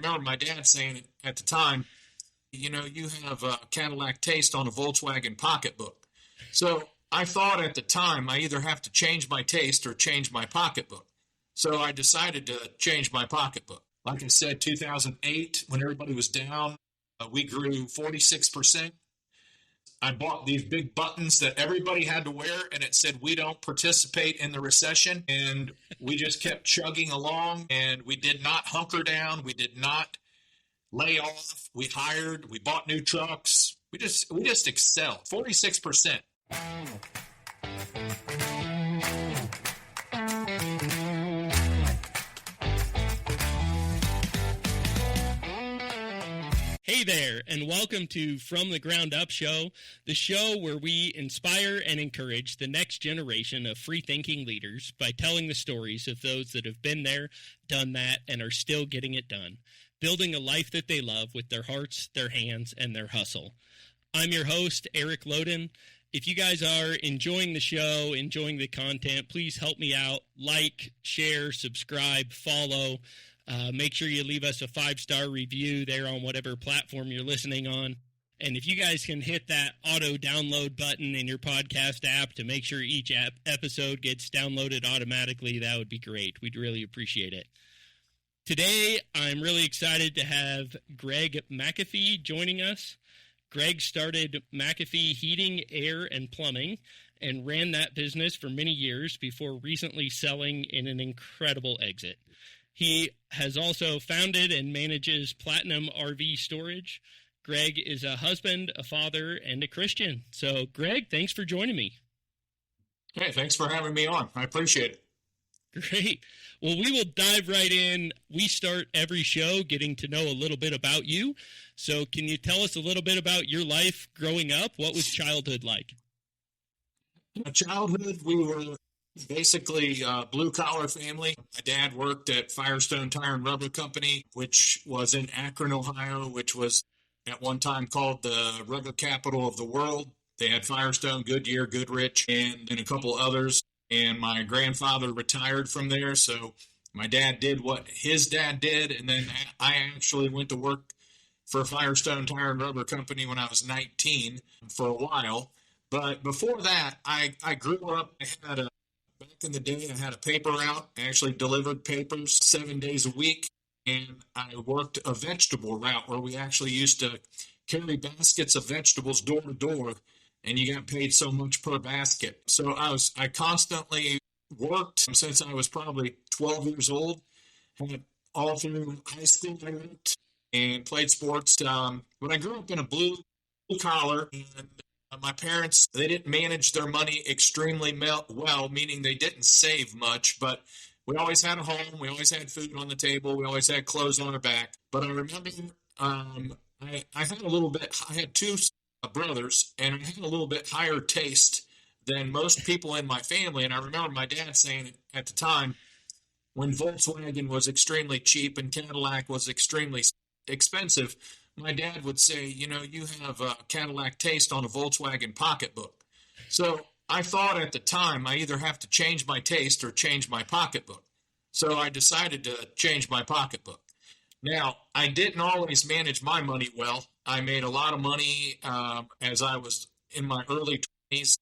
remember my dad saying at the time, you have a Cadillac taste on a Volkswagen pocketbook. So I thought at the time I either have to change my taste or change my pocketbook. So I decided to change my pocketbook. Like I said, 2008, when everybody was down, we grew 46%. I bought these big buttons that everybody had to wear, and it said, "We don't participate in the recession." And we just kept chugging along, and we did not hunker down. We did not lay off. We hired. We bought new trucks. We just excelled. 46%. Hey there, and welcome to From the Ground Up Show, the show where we inspire and encourage the next generation of free-thinking leaders by telling the stories of those that have been there, done that, and are still getting it done, building a life that they love with their hearts, their hands, and their hustle. I'm your host, Eric Loden. If you guys are enjoying the show, enjoying the content, please help me out. Like, share, subscribe, follow. Make sure you leave us a 5-star review there on whatever platform you're listening on. And if you guys can hit that auto download button in your podcast app to make sure each episode gets downloaded automatically, that would be great. We'd really appreciate it. Today, I'm really excited to have Greg McAfee joining us. Greg started McAfee Heating, Air, and Plumbing and ran that business for many years before recently selling in an incredible exit. He has also founded and manages Platinum RV Storage. Greg is a husband, a father, and a Christian. So, Greg, thanks for joining me. Hey, thanks for having me on. I appreciate it. Great. Well, we will dive right in. We start every show getting to know a little bit about you. So can you tell us a little bit about your life growing up? What was childhood like? Childhood, we were basically a blue-collar family. My dad worked at Firestone Tire and Rubber Company, which was in Akron, Ohio, which was at one time called the rubber capital of the world. They had Firestone, Goodyear, Goodrich, and a couple others. And my grandfather retired from there, so my dad did what his dad did, and then I actually went to work for Firestone Tire and Rubber Company when I was 19 for a while. But before that, I grew up. Back in the day, I had a paper route. I actually delivered papers 7 days a week, and I worked a vegetable route where we actually used to carry baskets of vegetables door to door, and you got paid so much per basket. So I constantly worked since I was probably 12 years old. Had all through high school I worked and played sports. But I grew up in a blue collar, and my parents, they didn't manage their money extremely well, meaning they didn't save much, but we always had a home. We always had food on the table. We always had clothes on our back. But I remember I had two brothers, and I had a little bit higher taste than most people in my family. And I remember my dad saying at the time, when Volkswagen was extremely cheap and Cadillac was extremely expensive, my dad would say, you have a Cadillac taste on a Volkswagen pocketbook. So I thought at the time I either have to change my taste or change my pocketbook. So I decided to change my pocketbook. Now, I didn't always manage my money well. I made a lot of money as I was in my early 20s.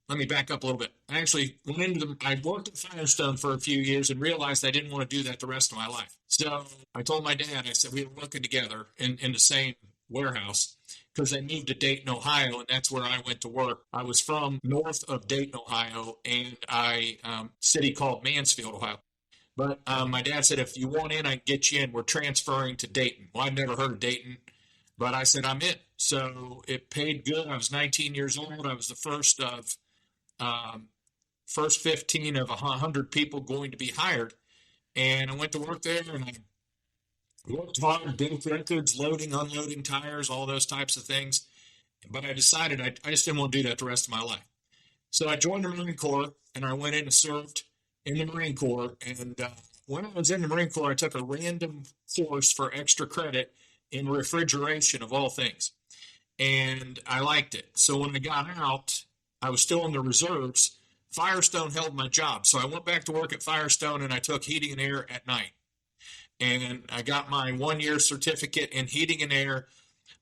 Let me back up a little bit. I worked at Firestone for a few years and realized I didn't want to do that the rest of my life. So I told my dad, I said, we were working together in the same warehouse because I moved to Dayton, Ohio, and that's where I went to work. I was from north of Dayton, Ohio, and city called Mansfield, Ohio. But my dad said, if you want in, I can get you in. We're transferring to Dayton. Well, I'd never heard of Dayton, but I said, I'm in. So it paid good. I was 19 years old. I was the first 15 of 100 people going to be hired. And I went to work there, and I worked hard, broke records, loading, unloading tires, all those types of things. But I decided I just didn't want to do that the rest of my life. So I joined the Marine Corps, and I went in and served in the Marine Corps. And when I was in the Marine Corps, I took a random course for extra credit in refrigeration of all things. And I liked it. So when I got out, I was still in the reserves. Firestone held my job. So I went back to work at Firestone, and I took heating and air at night. and I got my 1-year certificate in heating and air.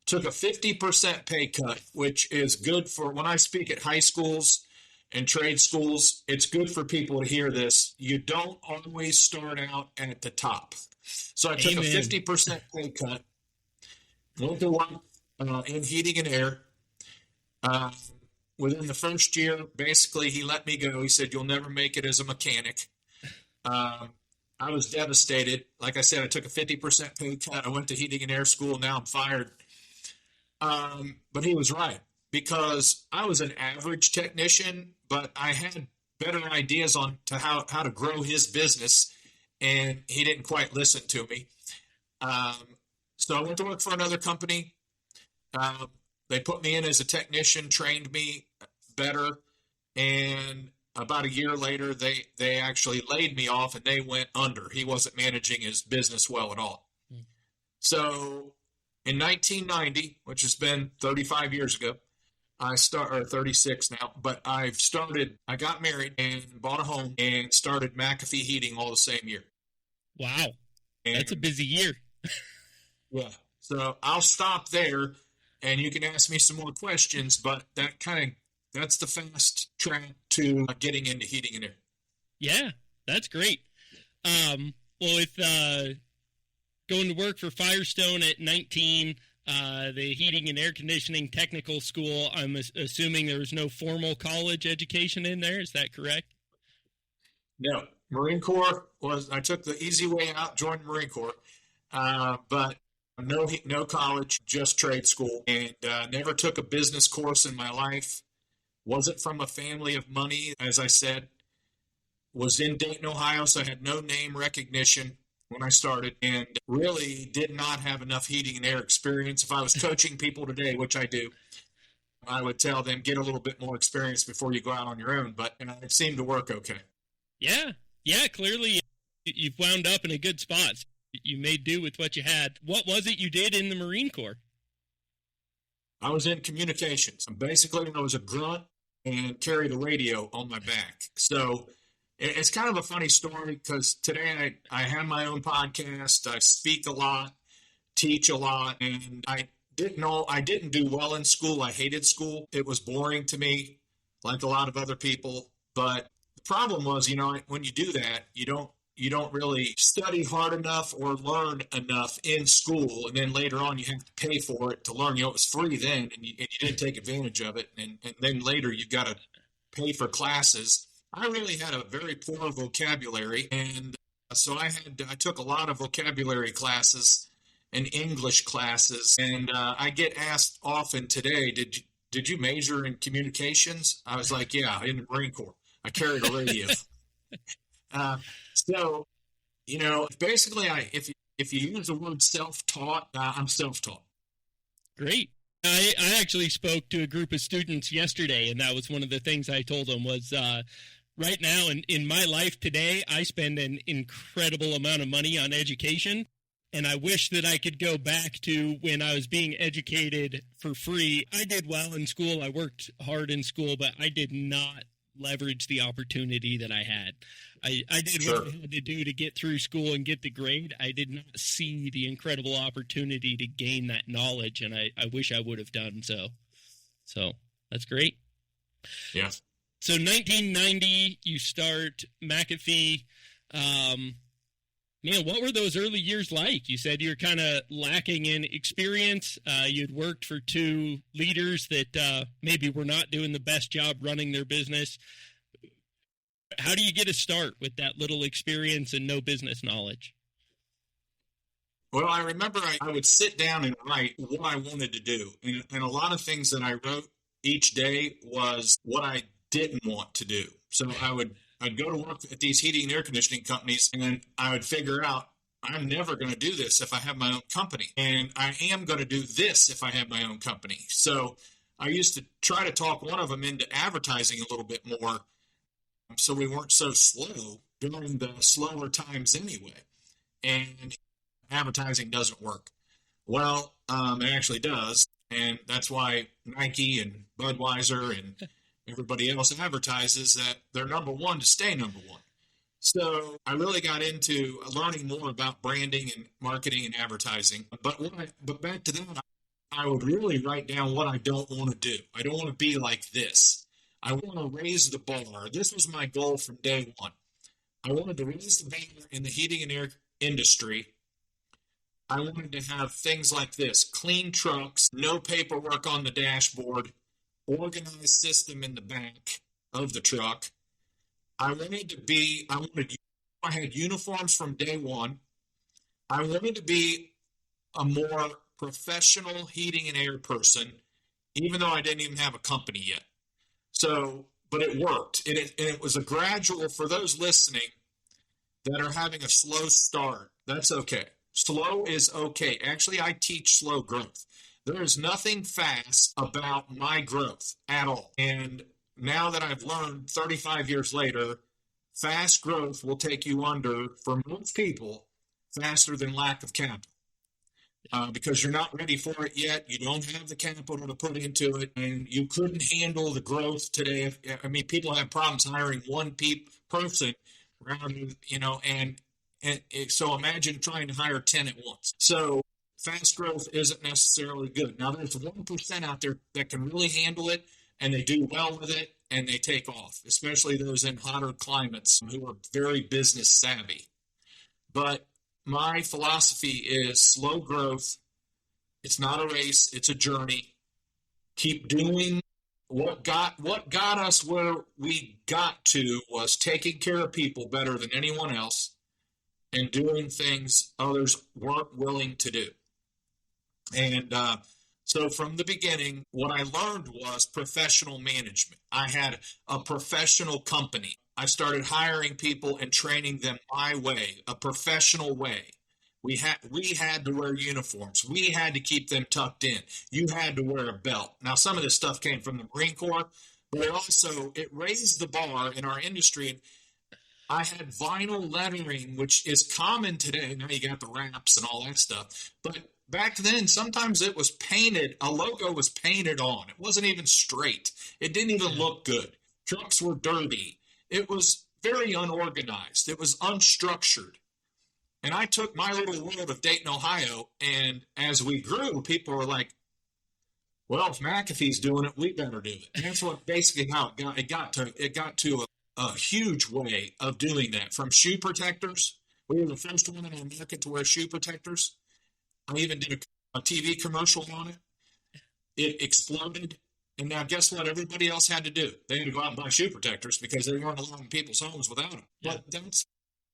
Took a 50% pay cut, which is good for when I speak at high schools and trade schools. It's good for people to hear this. You don't always start out at the top. So I took a 50% pay cut, went to work in heating and air. Within the first year, basically, he let me go. He said, "You'll never make it as a mechanic." I was devastated. Like I said, I took a 50% pay cut. I went to heating and air school. Now I'm fired. But he was right, because I was an average technician, but I had better ideas on to how to grow his business, and he didn't quite listen to me. So I went to work for another company. They put me in as a technician, trained me better, and about a year later, they actually laid me off, and they went under. He wasn't managing his business well at all. So in 1990, which has been 35 years ago, or 36 now, but I got married and bought a home and started McAfee Heating all the same year. Wow. That's a busy year. Yeah. So I'll stop there, and you can ask me some more questions, but that's the fast track to getting into heating and air. Yeah, that's great. Well, with going to work for Firestone at 19, the heating and air conditioning technical school, I'm assuming there was no formal college education in there. Is that correct? No. Marine Corps I took the easy way out, joined the Marine Corps, but no college, just trade school, and never took a business course in my life. Wasn't from a family of money, as I said. Was in Dayton, Ohio, so I had no name recognition when I started, and really did not have enough heating and air experience. If I was coaching people today, which I do, I would tell them, get a little bit more experience before you go out on your own, but it seemed to work okay. Yeah, clearly you've wound up in a good spot. You made do with what you had. What was it you did in the Marine Corps? I was in communications. Basically, I was a grunt and carried a radio on my back. So it's kind of a funny story, because today I have my own podcast. I speak a lot, teach a lot, and I didn't do well in school. I hated school. It was boring to me, like a lot of other people. But the problem was, when you do that, you don't really study hard enough or learn enough in school, and then later on you have to pay for it to learn. It was free then, and you didn't take advantage of it, and then later you've got to pay for classes. I really had a very poor vocabulary, and so I took a lot of vocabulary classes and English classes, and I get asked often today, did you major in communications? I was like, yeah, in the Marine Corps. I carried a radio. So, basically, if you use the word self-taught, I'm self-taught. Great. I actually spoke to a group of students yesterday, and that was one of the things I told them was, right now in my life today, I spend an incredible amount of money on education, and I wish that I could go back to when I was being educated for free. I did well in school. I worked hard in school, but I did not leverage the opportunity that I had. I did what I had to do to get through school and get the grade. I did not see the incredible opportunity to gain that knowledge, and I wish I would have done so. So that's great. Yeah. So 1990, you start McAfee. Man, what were those early years like? You said you're kind of lacking in experience. You'd worked for two leaders that maybe were not doing the best job running their business. How do you get a start with that little experience and no business knowledge? Well, I remember I would sit down and write what I wanted to do. And a lot of things that I wrote each day was what I didn't want to do. So I'd go to work at these heating and air conditioning companies, and I would figure out, I'm never going to do this if I have my own company. And I am going to do this if I have my own company. So I used to try to talk one of them into advertising a little bit more, so we weren't so slow during the slower times anyway. And advertising doesn't work. Well, it actually does. And that's why Nike and Budweiser and everybody else advertises that they're number one to stay number one. So I really got into learning more about branding and marketing and advertising. But back to that, I would really write down what I don't want to do. I don't want to be like this. I want to raise the bar. This was my goal from day one. I wanted to raise the bar in the heating and air industry. I wanted to have things like this: clean trucks, no paperwork on the dashboard, organized system in the back of the truck. I had uniforms from day one. I wanted to be a more professional heating and air person, even though I didn't even have a company yet. So, but it worked. And it was a gradual, for those listening that are having a slow start, that's okay. Slow is okay. Actually, I teach slow growth. There is nothing fast about my growth at all. And now that I've learned 35 years later, fast growth will take you under, for most people, faster than lack of capital. Because you're not ready for it yet. You don't have the capital to put into it, and you couldn't handle the growth today. I mean, people have problems hiring one person, and so imagine trying to hire 10 at once. So fast growth isn't necessarily good. Now, there's 1% out there that can really handle it, and they do well with it, and they take off, especially those in hotter climates who are very business savvy. But my philosophy is slow growth. It's not a race, it's a journey. Keep doing what got us where we got to, was taking care of people better than anyone else and doing things others weren't willing to do. And so from the beginning, what I learned was professional management. I had a professional company. I started hiring people and training them my way, a professional way. We had to wear uniforms. We had to keep them tucked in. You had to wear a belt. Now, some of this stuff came from the Marine Corps, but it raised the bar in our industry. And I had vinyl lettering, which is common today. Now you got the wraps and all that stuff. But back then, sometimes it was painted. A logo was painted on. It wasn't even straight. It didn't even look good. Trucks were dirty. It was very unorganized. It was unstructured. And I took my little world of Dayton, Ohio, and as we grew, people were like, well, if McAfee's doing it, we better do it. And that's what basically how it got to a huge way of doing that. From shoe protectors, we were the first one in the market to wear shoe protectors. I even did a TV commercial on it. It exploded. And now guess what everybody else had to do? They had to go out and buy shoe protectors because they weren't allowing people's homes without them. Yeah. But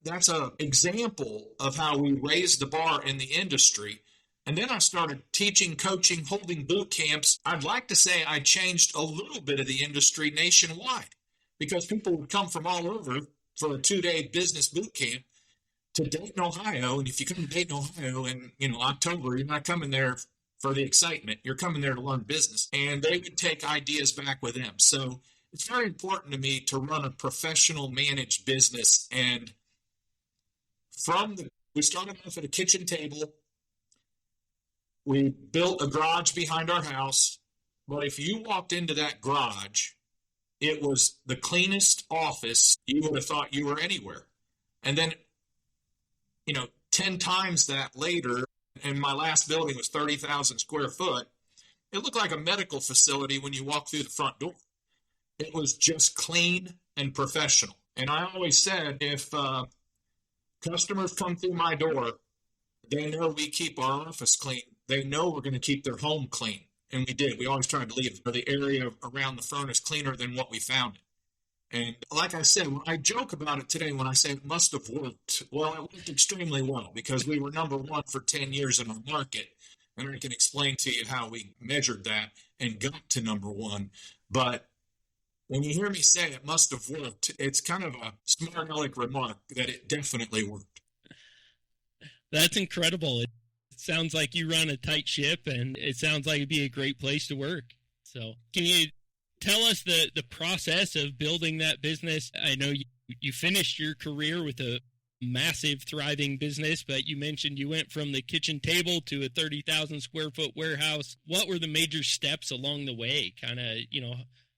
that's an example of how we raised the bar in the industry. And then I started teaching, coaching, holding boot camps. I'd like to say I changed a little bit of the industry nationwide, because people would come from all over for a 2-day business boot camp to Dayton, Ohio. And if you come to Dayton, Ohio in October, you're not coming there for the excitement. You're coming there to learn business. And they would take ideas back with them. So it's very important to me to run a professional managed business. And we started off at a kitchen table. We built a garage behind our house. But if you walked into that garage, it was the cleanest office you would have thought you were anywhere. And then, 10 times that later, and my last building was 30,000 square foot, it looked like a medical facility when you walk through the front door. It was just clean and professional. And I always said, if customers come through my door, they know we keep our office clean. They know we're going to keep their home clean. And we did. We always tried to leave the area around the furnace cleaner than what we found it. And like I said, I joke about it today when I say it must have worked. Well, it worked extremely well because we were number one for 10 years in our market. And I can explain to you how we measured that and got to number one. But when you hear me say it must have worked, it's kind of a smart aleck remark that it definitely worked. That's incredible. It sounds like you run a tight ship, and it sounds like it'd be a great place to work. So can you tell us the process of building that business? I know you finished your career with a massive, thriving business, but you mentioned you went from the kitchen table to a 30,000 square foot warehouse. What were the major steps along the way? Kind of,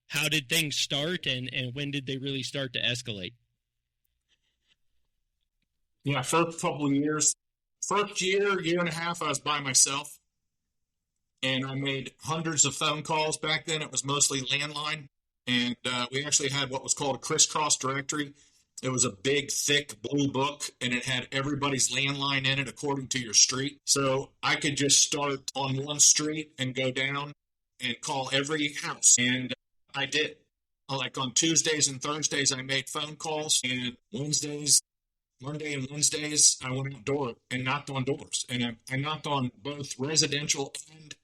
how did things start, and when did they really start to escalate? Yeah, first couple of years. First year and a half, I was by myself, and I made hundreds of phone calls. Back then, it was mostly landline, and we actually had what was called a crisscross directory. It was a big, thick blue book, and it had everybody's landline in it according to your street. So I could just start on one street and go down and call every house. And I did. Like on Tuesdays and Thursdays, I made phone calls, and Monday and Wednesdays, I went outdoor and knocked on doors. And I knocked on both residential and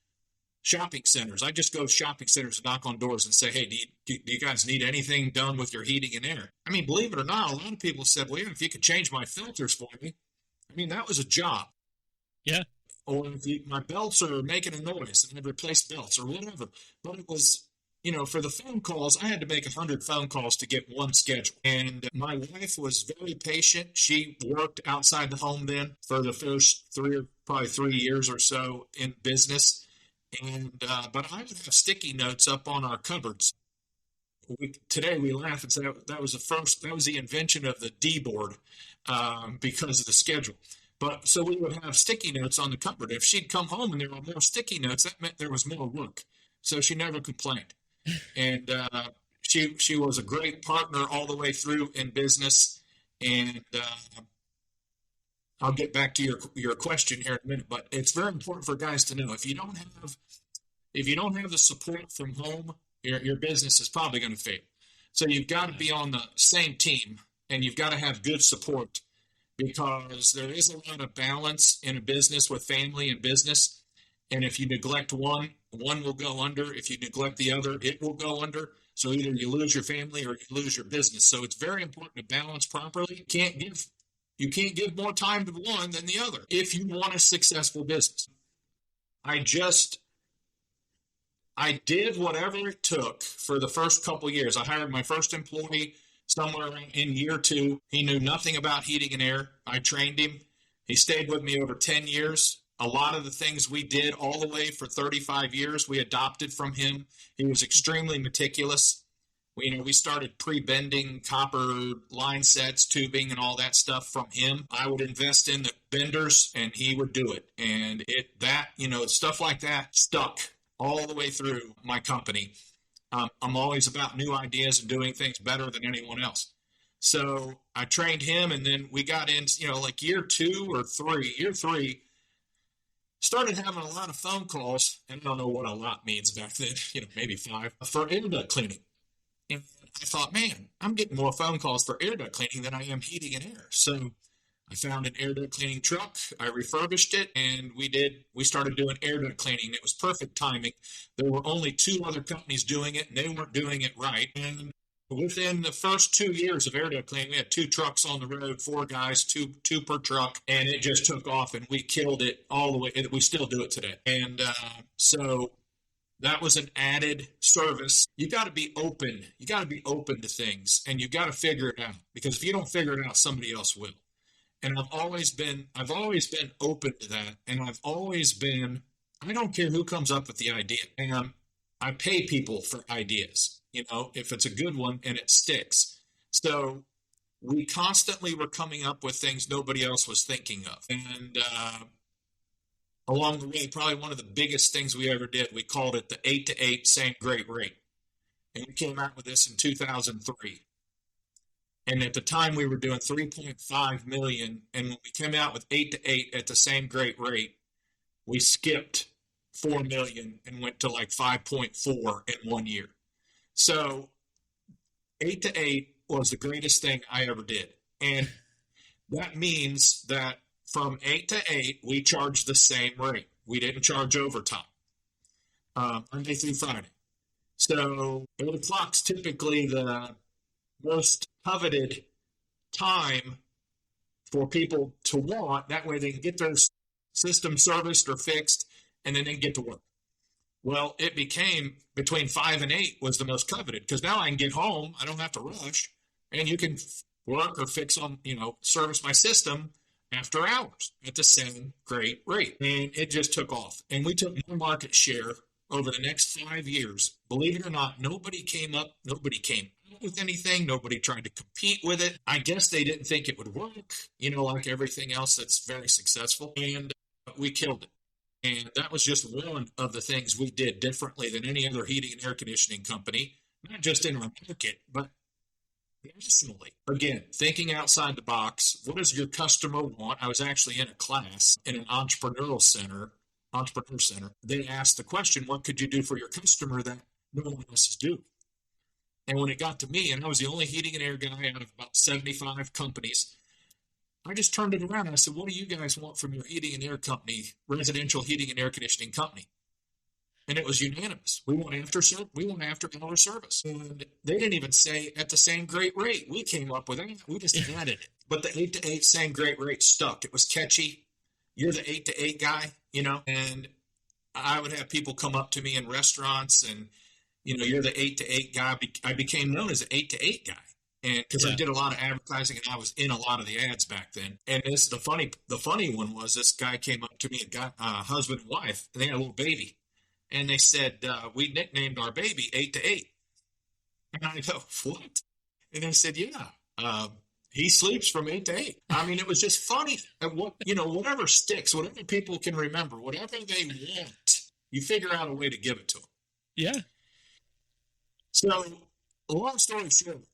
shopping centers. I just go to shopping centers and knock on doors and say, hey, do you guys need anything done with your heating and air? I mean, believe it or not, a lot of people said, well, yeah, if you could change my filters for me. I mean, that was a job. Yeah. Or if my belts are making a noise and I'd replace belts or whatever. But it was, for the phone calls, I had to make 100 phone calls to get one schedule. And my wife was very patient. She worked outside the home then for the first probably 3 years or so in business. And but I would have sticky notes up on our cupboards. Today we laugh and say that was the invention of the D board because of the schedule. But so we would have sticky notes on the cupboard. If she'd come home and there were more sticky notes, that meant there was more work. So she never complained. And she was a great partner all the way through in business. And I'll get back to your question here in a minute, but it's very important for guys to know if you don't have the support from home, your business is probably going to fail. So you've got to be on the same team, and you've got to have good support, because there is a lot of balance in a business with family and business. And if you neglect one will go under. If you neglect the other, it will go under. So either you lose your family or you lose your business. So it's very important to balance properly. You can't give more time to one than the other if you want a successful business. I did whatever it took for the first couple of years. I hired my first employee somewhere in year 2. He knew nothing about heating and air. I trained him. He stayed with me over 10 years. A lot of the things we did all the way for 35 years, we adopted from him. He was extremely meticulous. We started pre-bending copper line sets, tubing, and all that stuff from him. I would invest in the benders, and he would do it. And stuff like that stuck all the way through my company. I'm always about new ideas and doing things better than anyone else. So I trained him, and then we got in, like year 2 or 3. Year 3, started having a lot of phone calls, and I don't know what a lot means back then, maybe 5, for air duct cleaning. And I thought, man, I'm getting more phone calls for air duct cleaning than I am heating and air. So I found an air duct cleaning truck. I refurbished it, and we started doing air duct cleaning. It was perfect timing. There were only 2 other companies doing it, and they weren't doing it right. And within the first 2 years of air duct cleaning, we had 2 trucks on the road, 4 guys, two per truck, and it just took off, and we killed it all the way. We still do it today. And so that was an added service. You got to be open. You got to be open to things, and you got to figure it out, because if you don't figure it out, somebody else will. And I've always been open to that. And I don't care who comes up with the idea. And I pay people for ideas, if it's a good one and it sticks. So we constantly were coming up with things nobody else was thinking of. And along the way, probably one of the biggest things we ever did, we called it the 8 to 8 same great rate. And we came out with this in 2003. And at the time, we were doing 3.5 million. And when we came out with 8 to 8 at the same great rate, we skipped 4 million and went to like 5.4 in 1 year. So 8 to 8 was the greatest thing I ever did. And that means that from 8 to 8, we charged the same rate. We didn't charge overtime, Monday through Friday. So 8 o'clock's typically the most coveted time for people to want. That way they can get their system serviced or fixed, and then they can get to work. Well, it became between 5 and 8 was the most coveted, because now I can get home. I don't have to rush, and you can work or fix on, service my system after hours at the same great rate. And it just took off. And we took more market share over the next 5 years, believe it or not, nobody came up with anything. Nobody tried to compete with it. I guess they didn't think it would work, like everything else that's very successful. And we killed it. And that was just one of the things we did differently than any other heating and air conditioning company, not just in our market, but nationally. Again, thinking outside the box. What does your customer want? I was actually in a class in an entrepreneur center. They asked the question, what could you do for your customer that no one else is doing? And when it got to me, and I was the only heating and air guy out of about 75 companies, I just turned it around and I said, what do you guys want from your heating and air company, residential heating and air conditioning company? And it was unanimous. We want after hour service. And they didn't even say at the same great rate. We came up with it. We just added it. But the 8 to 8 same great rate stuck. It was catchy. You're the 8 to 8 guy, and I would have people come up to me in restaurants and, you're the 8 to 8 guy. I became known as the 8 to 8 guy. And because I did a lot of advertising and I was in a lot of the ads back then. And the funny one was this guy came up to me and got husband and wife, and they had a little baby. And they said, we nicknamed our baby 8 to 8. And I go, what? And they said, yeah, he sleeps from 8 to 8. I mean, it was just funny. And whatever sticks, whatever people can remember, whatever they want, you figure out a way to give it to them. Yeah. So, long story short,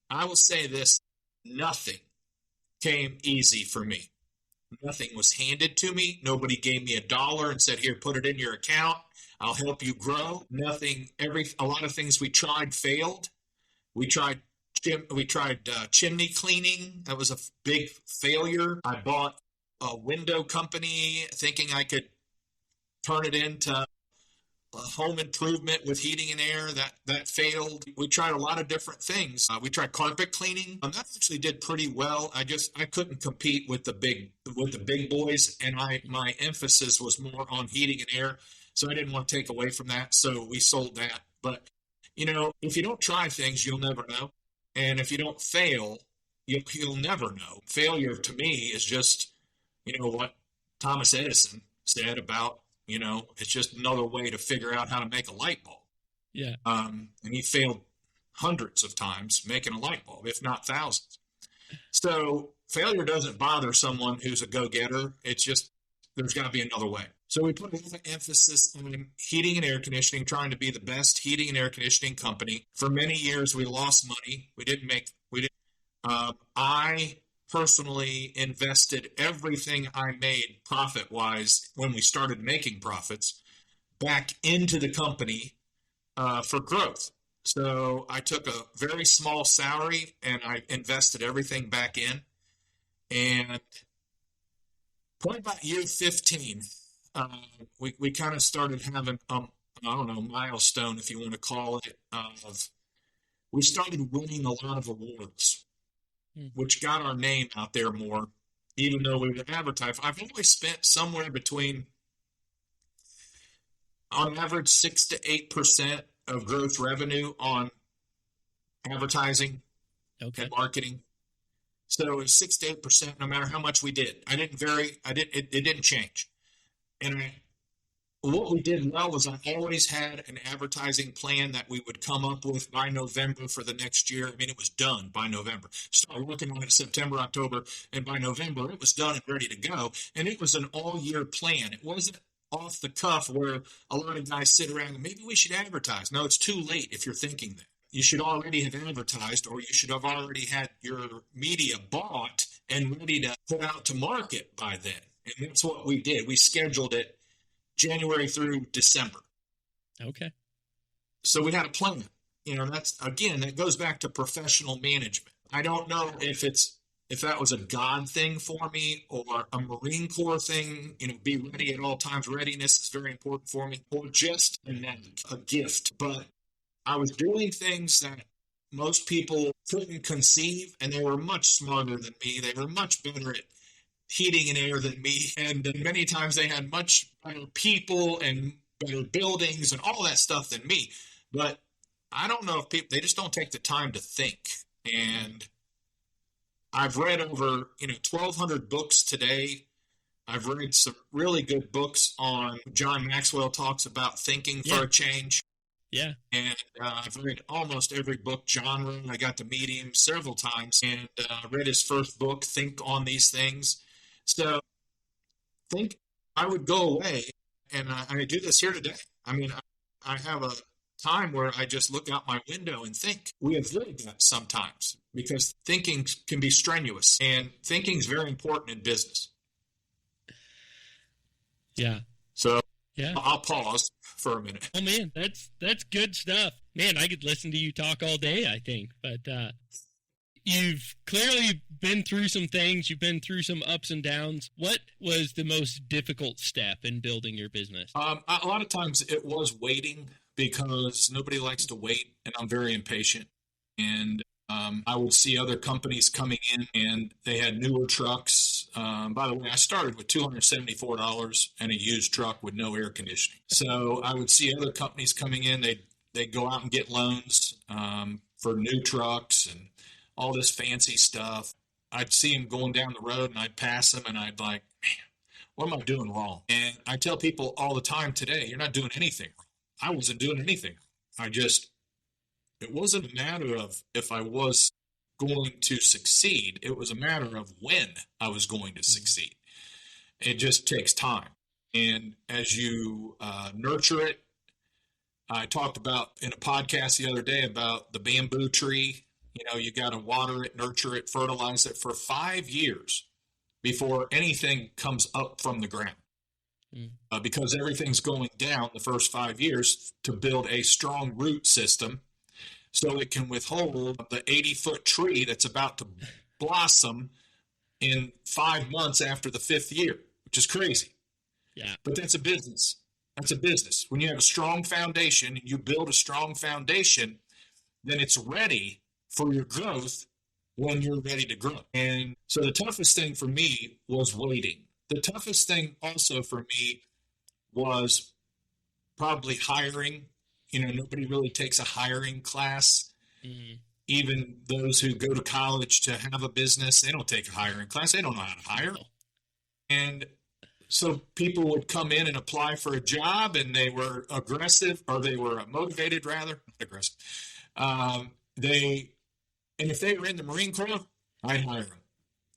I will say this, nothing came easy for me. Nothing was handed to me. Nobody gave me $1 and said, here, put it in your account. I'll help you grow. Nothing. A lot of things we tried failed. We tried chimney cleaning. That was a big failure. I bought a window company thinking I could turn it into home improvement with heating and air. That failed. We tried a lot of different things. We tried carpet cleaning. That actually did pretty well. I couldn't compete with the big boys, and my emphasis was more on heating and air, so I didn't want to take away from that. So we sold that. But if you don't try things, you'll never know, and if you don't fail, you'll never know. Failure to me is just what Thomas Edison said about. It's just another way to figure out how to make a light bulb. Yeah. And he failed hundreds of times making a light bulb, if not thousands. So failure doesn't bother someone who's a go-getter. It's just there's got to be another way. So we put a lot of emphasis on heating and air conditioning, trying to be the best heating and air conditioning company. For many years, we lost money. I personally invested everything I made profit-wise when we started making profits back into the company for growth. So I took a very small salary and I invested everything back in. And probably about year 15, we kind of started having, milestone, if you want to call it, we started winning a lot of awards, which got our name out there more, even though we were advertised. I've always spent somewhere between, on average, 6 to 8% of gross revenue on advertising and marketing. So it was 6 to 8% no matter how much we did. I didn't vary. It didn't change. And what we did well was I always had an advertising plan that we would come up with by November for the next year. I mean, it was done by November. Started working on it September, October, and by November it was done and ready to go. And it was an all-year plan. It wasn't off the cuff where a lot of guys sit around and maybe we should advertise. No, it's too late if you're thinking that. You should already have advertised, or you should have already had your media bought and ready to put out to market by then. And that's what we did. We scheduled it January through December. Okay. So we had a plan. That goes back to professional management. I don't know if that was a God thing for me or a Marine Corps thing, be ready at all times. Readiness is very important for me, or just a gift. But I was doing things that most people couldn't conceive, and they were much smarter than me. They were much better at heating and air than me, and many times they had much better people and better buildings and all that stuff than me. But I don't know if they just don't take the time to think. And I've read over 1,200 books today. I've read some really good books on John Maxwell talks about thinking for a change. Yeah. And I've read almost every book genre. I got to meet him several times and read his first book, Think on These Things. So I would go away, and I do this here today. I mean, I have a time where I just look out my window and think. We avoid that sometimes because thinking can be strenuous, and thinking is very important in business. Yeah. So I'll pause for a minute. Oh man, that's good stuff. Man, I could listen to you talk all day, I think. But you've clearly been through some things. You've been through some ups and downs. What was the most difficult step in building your business? A lot of times it was waiting because nobody likes to wait, and I'm very impatient. And I would see other companies coming in, and they had newer trucks. By the way, I started with $274 and a used truck with no air conditioning. So I would see other companies coming in. They'd go out and get loans for new trucks and all this fancy stuff. I'd see them going down the road, and I'd pass them, and I'd like, man, what am I doing wrong? And I tell people all the time today, you're not doing anything wrong. I wasn't doing anything. It wasn't a matter of if I was going to succeed. It was a matter of when I was going to succeed. It just takes time. And as you nurture it, I talked about in a podcast the other day about the bamboo tree. You know, you got to water it, nurture it, fertilize it for 5 years before anything comes up from the ground. Because everything's going down the first 5 years to build a strong root system so it can withhold the 80-foot tree that's about to blossom in 5 months after the 5th year, which is crazy. Yeah. But that's a business. That's a business. When you have a strong foundation and you build a strong foundation, then it's ready for your growth when you're ready to grow. And so the toughest thing for me was waiting. The toughest thing also for me was probably hiring. You know, nobody really takes a hiring class. Mm-hmm. Even those who go to college to have a business, they don't take a hiring class. They don't know how to hire. And so people would come in and apply for a job, and they were aggressive, or they were motivated, rather, not aggressive. And if they were in the Marine Corps, I'd hire them.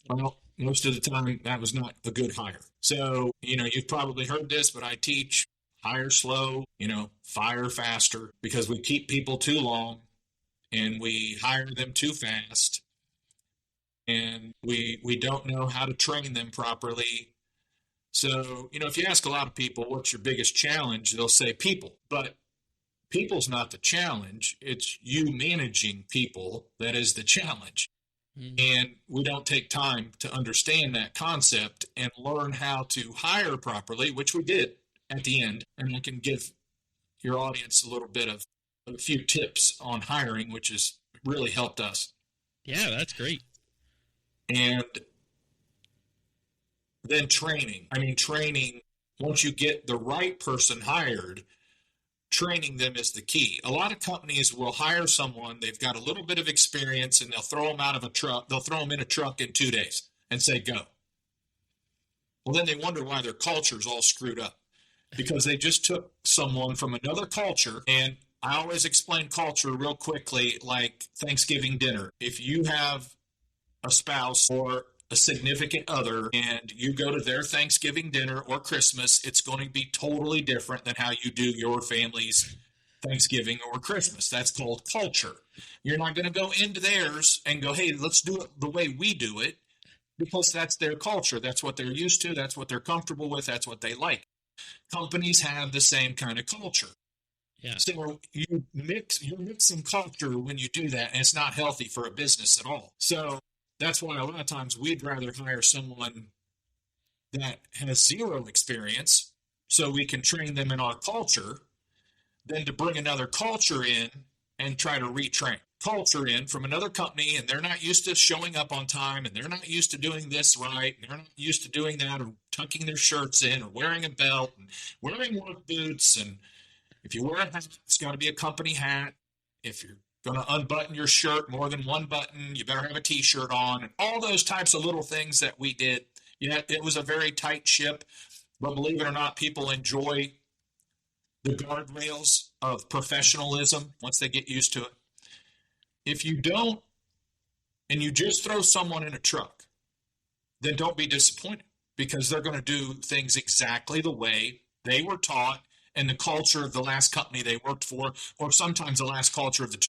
Well, most of the time, that was not a good hire. So, you know, you've probably heard this, but I teach hire slow, you know, fire faster, because we keep people too long and we hire them too fast. And we don't know how to train them properly. So, you know, if you ask a lot of people, what's your biggest challenge? They'll say people. But people's not the challenge. It's you managing people that is the challenge. Mm-hmm. And we don't take time to understand that concept and learn how to hire properly, which we did at the end. And I can give your audience a few tips on hiring, which has really helped us. Yeah, that's great. And then training. Once you get the right person hired, training them is the key. A lot of companies will hire someone, they've got a little bit of experience, and they'll throw them out of a truck. They'll throw them in a truck in 2 days and say, go. Well, then they wonder why their culture is all screwed up, because they just took someone from another culture. And I always explain culture real quickly, like Thanksgiving dinner. If you have a spouse or a significant other and you go to their Thanksgiving dinner or Christmas, it's going to be totally different than how you do your family's Thanksgiving or Christmas. That's called culture. You're not going to go into theirs and go, hey, let's do it the way we do it, because that's their culture. That's what they're used to. That's what they're comfortable with. That's what they like. Companies have the same kind of culture. Yeah. So you're mixing culture when you do that, and it's not healthy for a business at all. So that's why a lot of times we'd rather hire someone that has zero experience so we can train them in our culture than to bring another culture in and try to retrain culture in from another company, and they're not used to showing up on time, and they're not used to doing this right, and they're not used to doing that, or tucking their shirts in, or wearing a belt, and wearing work boots. And if you wear a hat, it's got to be a company hat. If you're going to unbutton your shirt more than one button, you better have a T-shirt on, and all those types of little things that we did. Yeah, it was a very tight ship, but believe it or not, people enjoy the guardrails of professionalism once they get used to it. If you don't, and you just throw someone in a truck, then don't be disappointed because they're going to do things exactly the way they were taught and the culture of the last company they worked for, or sometimes the last culture of the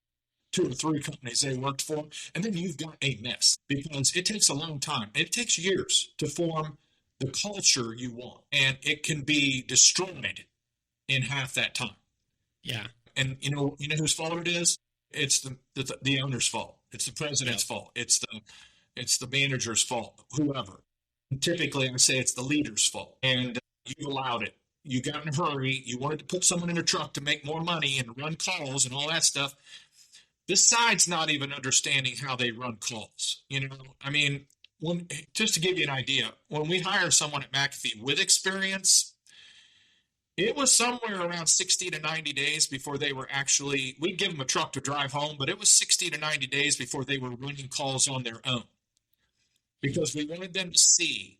two or three companies they worked for. And then you've got a mess because it takes a long time. It takes years to form the culture you want, and it can be destroyed in half that time. Yeah. And you know whose fault it is? It's the owner's fault. It's the president's fault. It's the manager's fault. Whoever. And typically, I say it's the leader's fault. And you allowed it. You got in a hurry. You wanted to put someone in a truck to make more money and run calls and all that stuff. This side's not even understanding how they run calls. I mean, just to give you an idea, when we hire someone at McAfee with experience, it was somewhere around 60 to 90 days before they were actually, we'd give them a truck to drive home, but it was 60 to 90 days before they were running calls on their own. Because we wanted them to see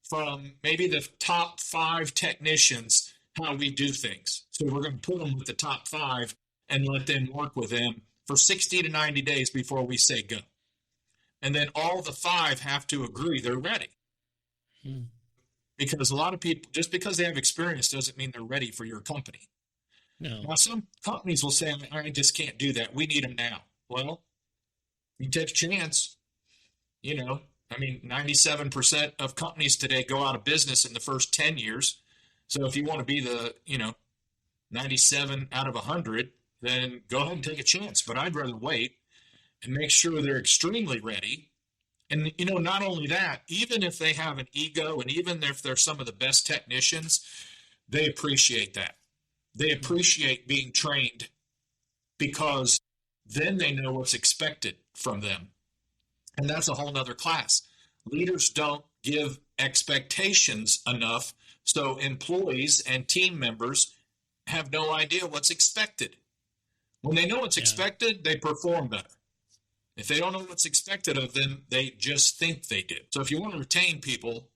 from maybe the top 5 technicians how we do things. So we're going to put them with the top 5 and let them work with them for 60 to 90 days before we say go. And then all the 5 have to agree they're ready. Because a lot of people, just because they have experience doesn't mean they're ready for your company. No. Now, some companies will say, I just can't do that. We need them now. Well, you take a chance. 97% of companies today go out of business in the first 10 years. So if you want to be the, 97 out of 100, then go ahead and take a chance. But I'd rather wait and make sure they're extremely ready. And, not only that, even if they have an ego and even if they're some of the best technicians, they appreciate that. They appreciate being trained because then they know what's expected from them. And that's a whole nother class. Leaders don't give expectations enough, so employees and team members have no idea what's expected. When they know what's expected, they perform better. If they don't know what's expected of them, they just think they do. So if you want to retain people,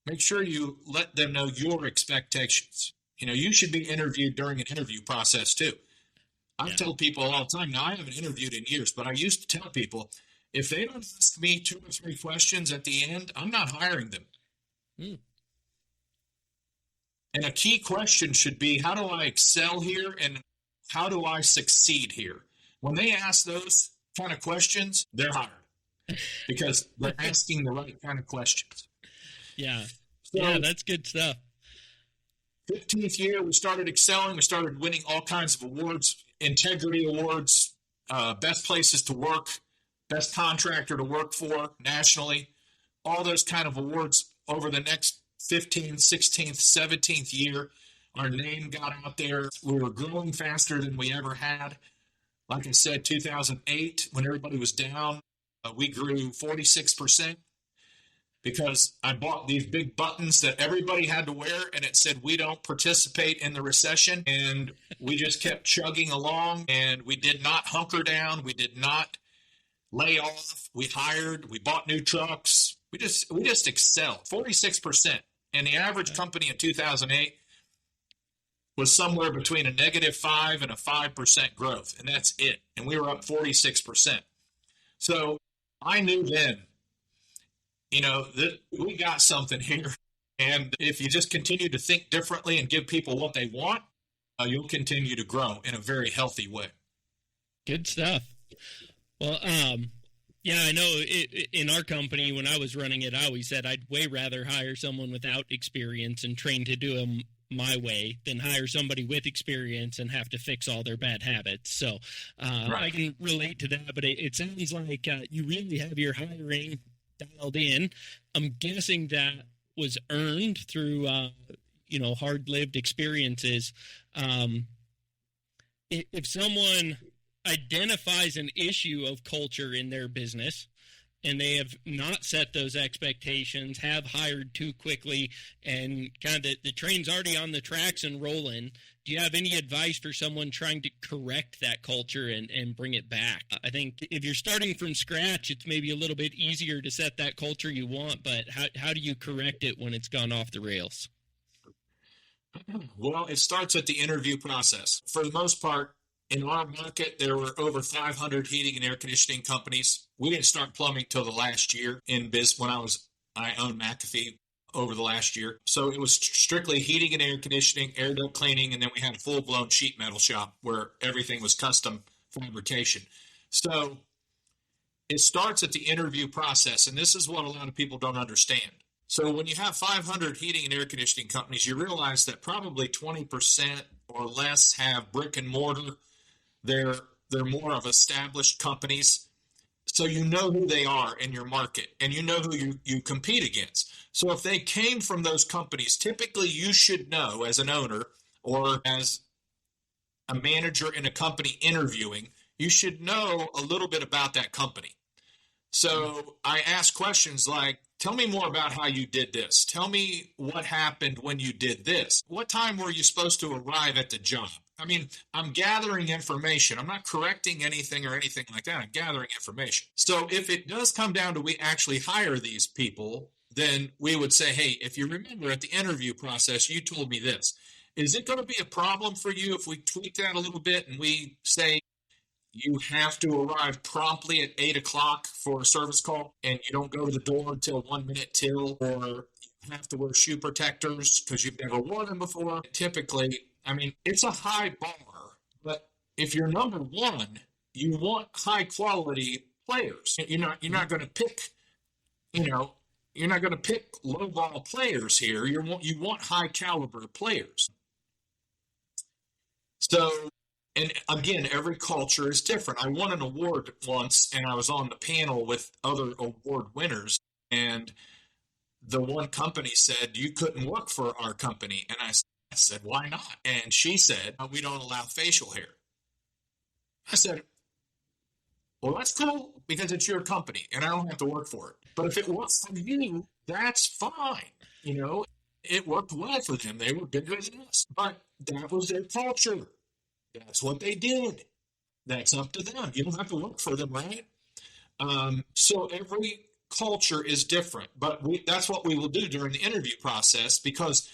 make sure you let them know your expectations. You should be interviewed during an interview process too. I tell people all the time, now I haven't interviewed in years, but I used to tell people, if they don't ask me 2 or 3 questions at the end, I'm not hiring them. And a key question should be, how do I excel here and how do I succeed here? When they ask those kind of questions, they're hired because they're asking the right kind of questions. Yeah. So, that's good stuff. 15th year, we started excelling. We started winning all kinds of awards, integrity awards, best places to work, best contractor to work for nationally, all those kind of awards over the next 15th, 16th, 17th year. Our name got out there. We were growing faster than we ever had. Like I said, 2008, when everybody was down, we grew 46% because I bought these big buttons that everybody had to wear, and it said, we don't participate in the recession. And we just kept chugging along, and we did not hunker down. We did not lay off. We hired. We bought new trucks. We just excelled, 46%. And the average company in 2008 was somewhere between a -5 and a 5% growth, and that's it. And we were up 46%. So I knew then, that we got something here. And if you just continue to think differently and give people what they want, you'll continue to grow in a very healthy way. Good stuff. Well, I know in our company, when I was running it, I always said I'd way rather hire someone without experience and train to do them my way than hire somebody with experience and have to fix all their bad habits. So I can relate to that, but it sounds like you really have your hiring dialed in. I'm guessing that was earned through, hard-lived experiences. If someone identifies an issue of culture in their business, and they have not set those expectations, have hired too quickly, and kind of the train's already on the tracks and rolling. Do you have any advice for someone trying to correct that culture and bring it back? I think if you're starting from scratch, it's maybe a little bit easier to set that culture you want, but how do you correct it when it's gone off the rails? Well, it starts at the interview process. For the most part, in our market, there were over 500 heating and air conditioning companies. We didn't start plumbing till the last year in biz when I owned McAfee over the last year. So it was strictly heating and air conditioning, air duct cleaning, and then we had a full-blown sheet metal shop where everything was custom fabrication. So it starts at the interview process, and this is what a lot of people don't understand. So when you have 500 heating and air conditioning companies, you realize that probably 20% or less have brick and mortar. They're more of established companies. So you know who they are in your market, and you know who you compete against. So if they came from those companies, typically you should know as an owner or as a manager in a company interviewing, you should know a little bit about that company. So I ask questions like, tell me more about how you did this. Tell me what happened when you did this. What time were you supposed to arrive at the job? I mean, I'm gathering information. I'm not correcting anything or anything like that. I'm gathering information. So if it does come down to we actually hire these people, then we would say, hey, if you remember at the interview process, you told me this. Is it going to be a problem for you if we tweak that a little bit and we say, you have to arrive promptly at 8 o'clock for a service call, and you don't go to the door until 1 minute till, or you have to wear shoe protectors because you've never worn them before. Typically, I mean, it's a high bar, but if you're number one, you want high quality players. You're not going to pick, you're not going to pick low ball players here. You want high caliber players. So. And again, every culture is different. I won an award once, and I was on the panel with other award winners, and the one company said, you couldn't work for our company. And I said, why not? And she said, we don't allow facial hair. I said, well, that's cool because it's your company, and I don't have to work for it. But if it works for you, that's fine. It worked well for them. They were bigger than us. But that was their culture. That's what they did. That's up to them. You don't have to work for them, right? So every culture is different, but that's what we will do during the interview process because,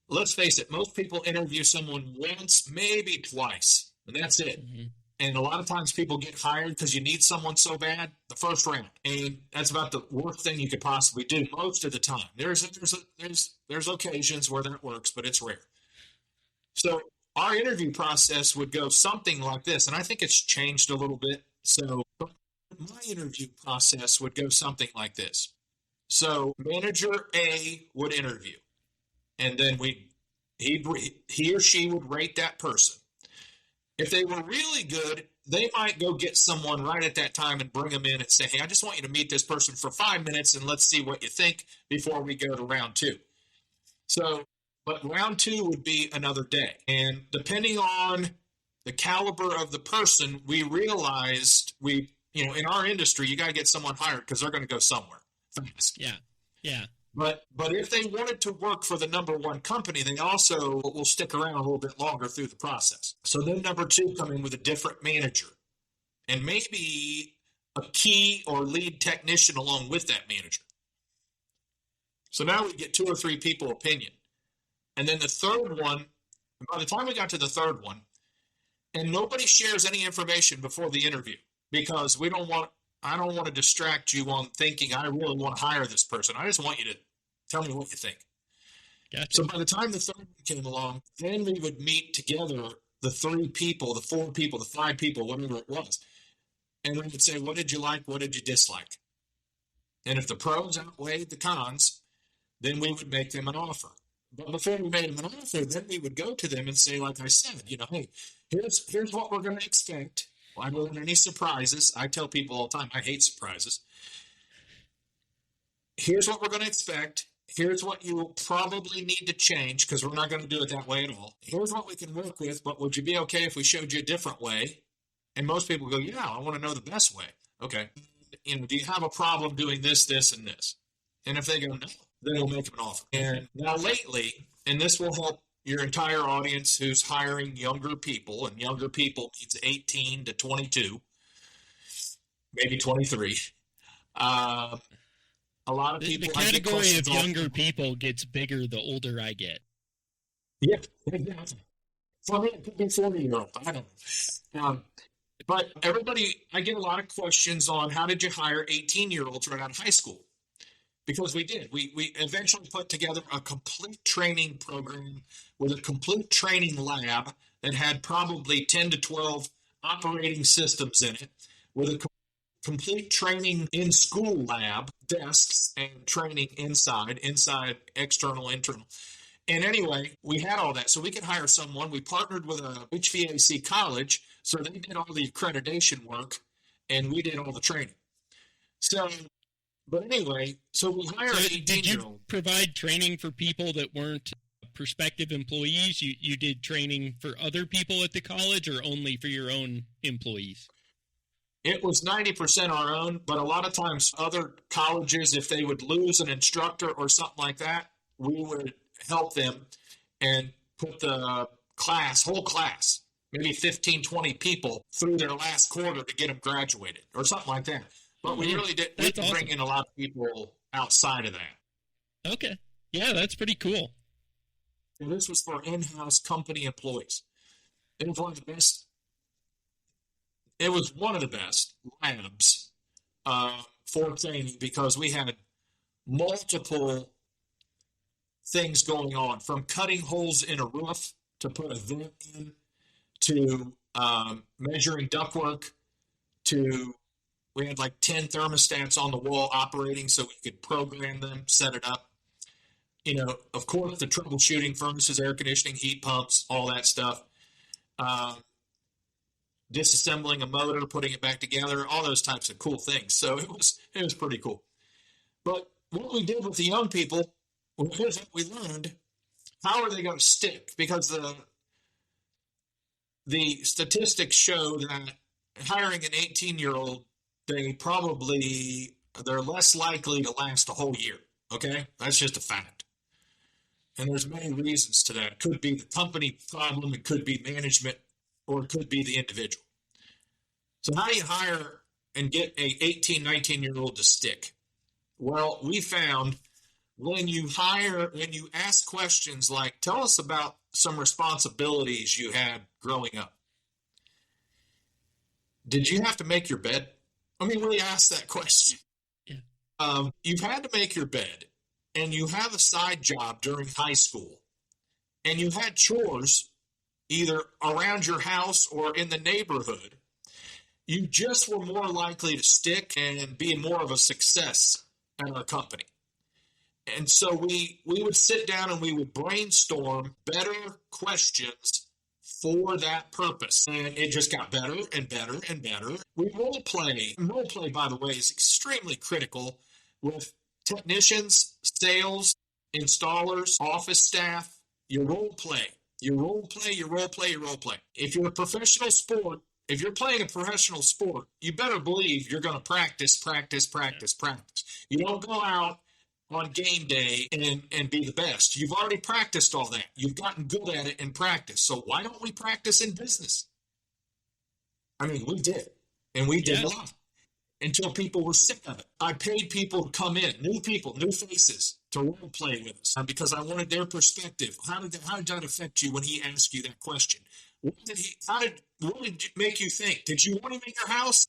let's face it, most people interview someone once, maybe twice, and that's it. Mm-hmm. And a lot of times people get hired because you need someone so bad the first round, and that's about the worst thing you could possibly do most of the time. There's occasions where that works, but it's rare. So our interview process would go something like this, and I think it's changed a little bit. So my interview process would go something like this. So manager A would interview, and then he or she would rate that person. If they were really good, they might go get someone right at that time and bring them in and say, hey, I just want you to meet this person for 5 minutes, and let's see what you think before we go to round two. But round two would be another day. And depending on the caliber of the person, we realized in our industry, you got to get someone hired because they're going to go somewhere fast. Yeah. But if they wanted to work for the number one company, they also will stick around a little bit longer through the process. So then number two come in with a different manager and maybe a key or lead technician along with that manager. So now we get 2 or 3 people opinion. And then the third one, by the time we got to the third one, and nobody shares any information before the interview because I don't want to distract you on thinking I really want to hire this person. I just want you to tell me what you think. Gotcha. So by the time the third one came along, then we would meet together, the 3 people, the 4 people, the 5 people, whatever it was. And we would say, what did you like? What did you dislike? And if the pros outweighed the cons, then we would make them an offer. But before we made them an offer, then we would go to them and say, like I said, hey, here's what we're going to expect. Well, I don't want any surprises. I tell people all the time, I hate surprises. Here's what we're going to expect. Here's what you will probably need to change because we're not going to do it that way at all. Here's what we can work with, but would you be okay if we showed you a different way? And most people go, yeah, I want to know the best way. Okay. do you have a problem doing this, this, and this? And if they go no, then we'll make them an offer. And now lately, and this will help your entire audience who's hiring younger people, and younger people means 18 to 22, maybe 23. A lot of people. The category of younger people gets bigger the older I get. Yeah, exactly. For me, it could be 40-year-old. I don't know. But everybody, I get a lot of questions on how did you hire 18-year-olds right out of high school? Because we did. We eventually put together a complete training program with a complete training lab that had probably 10 to 12 operating systems in it, with a complete training in school lab, desks, and training inside, external, internal. And anyway, we had all that. So we could hire someone. We partnered with a HVAC college, so they did all the accreditation work, and we did all the training. So, but anyway, so we hired an 18-year-old. Did you provide training for people that weren't prospective employees? You did training for other people at the college, or only for your own employees? It was 90% our own, but a lot of times other colleges, if they would lose an instructor or something like that, we would help them and put the whole class, maybe 15, 20 people through their last quarter to get them graduated or something like that. But we really didn't bring in a lot of people outside of that. Okay. Yeah, that's pretty cool. And this was for in-house company employees. It was one of the best. It was one of the best labs for training, because we had multiple things going on, from cutting holes in a roof to put a vent in, to measuring ductwork, to we had like 10 thermostats on the wall operating so we could program them, set it up. Of course, the troubleshooting furnaces, air conditioning, heat pumps, all that stuff. Disassembling a motor, putting it back together, all those types of cool things. So it was pretty cool. But what we did with the young people, here's what we learned. How are they going to stick? Because the statistics show that hiring an 18-year-old, they're less likely to last a whole year. Okay? That's just a fact. And there's many reasons to that. It could be the company problem, it could be management, or it could be the individual. So how do you hire and get a 18, 19-year-old to stick? Well, we found when you ask questions like, tell us about some responsibilities you had growing up. Did you have to make your bed? I mean, we asked that question. Yeah. You've had to make your bed, and you have a side job during high school, and you had chores either around your house or in the neighborhood, you just were more likely to stick and be more of a success at our company. And so we would sit down and we would brainstorm better questions for that purpose. And it just got better and better and better. We role play. Role play, by the way, is extremely critical with technicians, sales, installers, office staff. You role play. You role play, you role play, you role play. If you're playing a professional sport, you better believe you're going to practice. You don't go out on game day and be the best. You've already practiced all that. You've gotten good at it in practice. So why don't we practice in business? I mean, we did. And we did a lot until people were sick of it. I paid people to come in, new people, new faces, to role play with us because I wanted their perspective. How did that affect you when he asked you that question? What did it make you think? Did you want him in your house?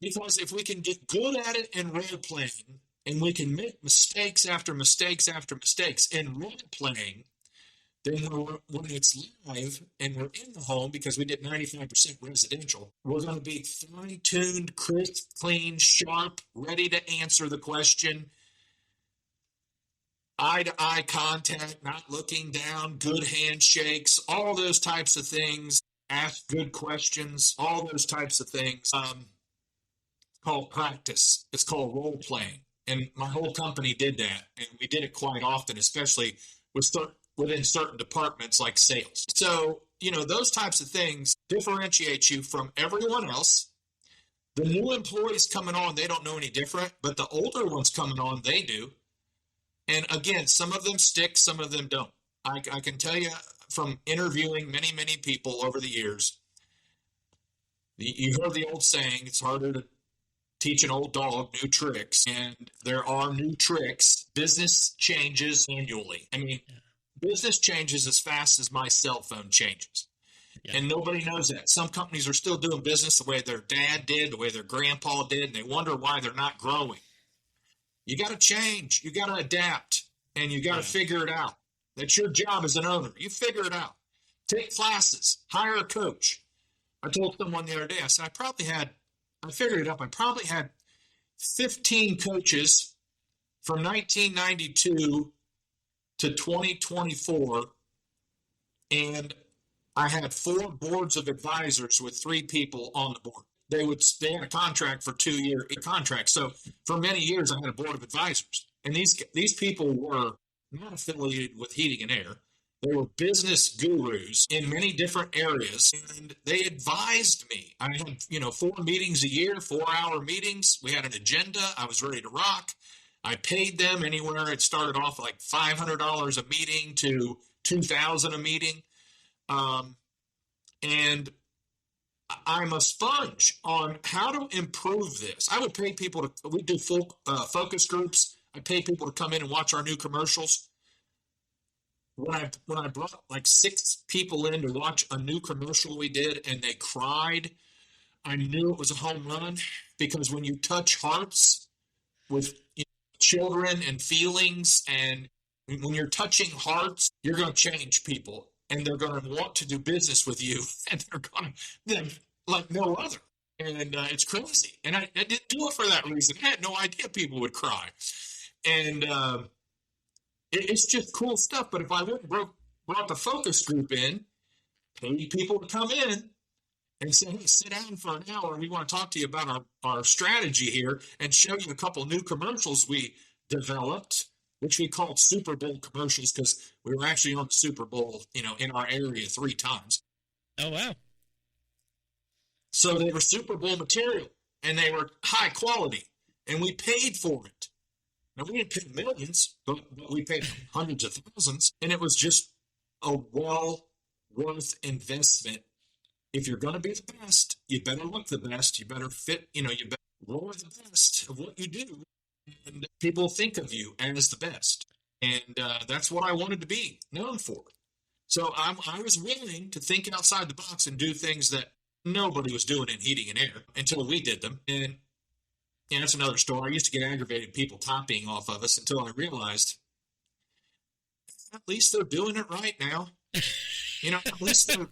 Because if we can get good at it in role playing, and we can make mistakes after mistakes after mistakes in role playing, then when it's live and we're in the home, because we did 95% residential, we're going to be fine-tuned, crisp, clean, sharp, ready to answer the question. Eye-to-eye contact, not looking down, good handshakes, all those types of things. Ask good questions, all those types of things. Called practice. It's called role playing. And my whole company did that. And we did it quite often, especially within certain departments like sales. So, those types of things differentiate you from everyone else. The new employees coming on, they don't know any different, but the older ones coming on, they do. And again, some of them stick, some of them don't. I can tell you from interviewing many, many people over the years, you heard the old saying, it's harder to teach an old dog new tricks. And there are new tricks. Business changes annually. I mean, business changes as fast as my cell phone changes. Yeah. And nobody knows that. Some companies are still doing business the way their dad did, the way their grandpa did, and they wonder why they're not growing. You got to change. You got to adapt, and you got to figure it out. That's your job as an owner. You figure it out. Take classes. Hire a coach. I told someone the other day, I said, I figured it up. I probably had 15 coaches from 1992 to 2024, and I had 4 boards of advisors with 3 people on the board. They had a contract for 2-year contract. So for many years, I had a board of advisors, and these people were not affiliated with heating and air. They were business gurus in many different areas, and they advised me. I had, 4 meetings a year, 4-hour meetings. We had an agenda. I was ready to rock. I paid them anywhere. It started off like $500 a meeting to $2,000 a meeting. And I'm a sponge on how to improve this. I would pay people we do full focus groups. I pay people to come in and watch our new commercials. When I brought like 6 people in to watch a new commercial we did and they cried, I knew it was a home run, because when you touch hearts with children and feelings, and when you're touching hearts, you're going to change people, and they're going to want to do business with you, and they're like no other. And it's crazy. And I didn't do it for that reason. I had no idea people would cry. And it's just cool stuff. But if I wouldn't brought the focus group in, paid people to come in and say, hey, sit down for an hour. We want to talk to you about our strategy here and show you a couple new commercials we developed, which we called Super Bowl commercials, because we were actually on the Super Bowl, in our area 3 times. Oh, wow. So they were Super Bowl material, and they were high quality, and we paid for it. Now, we didn't pay millions, but we paid hundreds of thousands, and it was just a well-worth investment. If you're going to be the best, you better look the best. You better fit, you better roll the best of what you do, and people think of you as the best. And that's what I wanted to be known for. So I was willing to think outside the box and do things that nobody was doing in heating and air until we did them. And that's another story. I used to get aggravated people copying off of us until I realized at least they're doing it right now. At least they're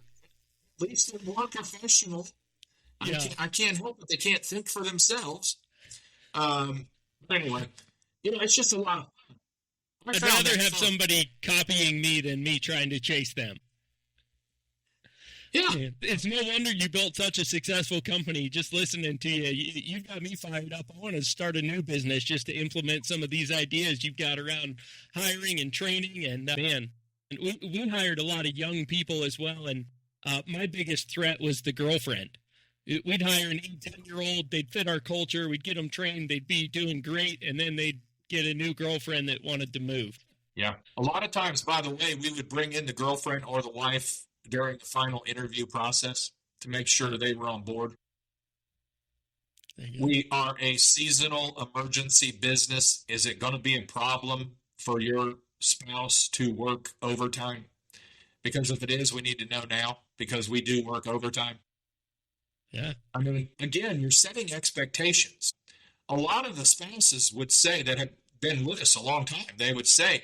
more professional. Yeah. I can't help it. They can't think for themselves. But anyway, it's just a lot of fun. I'd rather have somebody copying me than me trying to chase them. Yeah. It's no wonder you built such a successful company. Just listening to you, you got me fired up. I want to start a new business just to implement some of these ideas you've got around hiring and training. And we hired a lot of young people as well. And my biggest threat was the girlfriend. We'd hire an 8-10-year-old. They'd fit our culture. We'd get them trained. They'd be doing great. And then they'd get a new girlfriend that wanted to move. Yeah. A lot of times, by the way, we would bring in the girlfriend or the wife during the final interview process to make sure they were on board. We are a seasonal emergency business. Is it going to be a problem for your spouse to work overtime? Because if it is, we need to know now, because we do work overtime. Yeah. I mean, again, you're setting expectations. A lot of the spouses would say that have been with us a long time. They would say,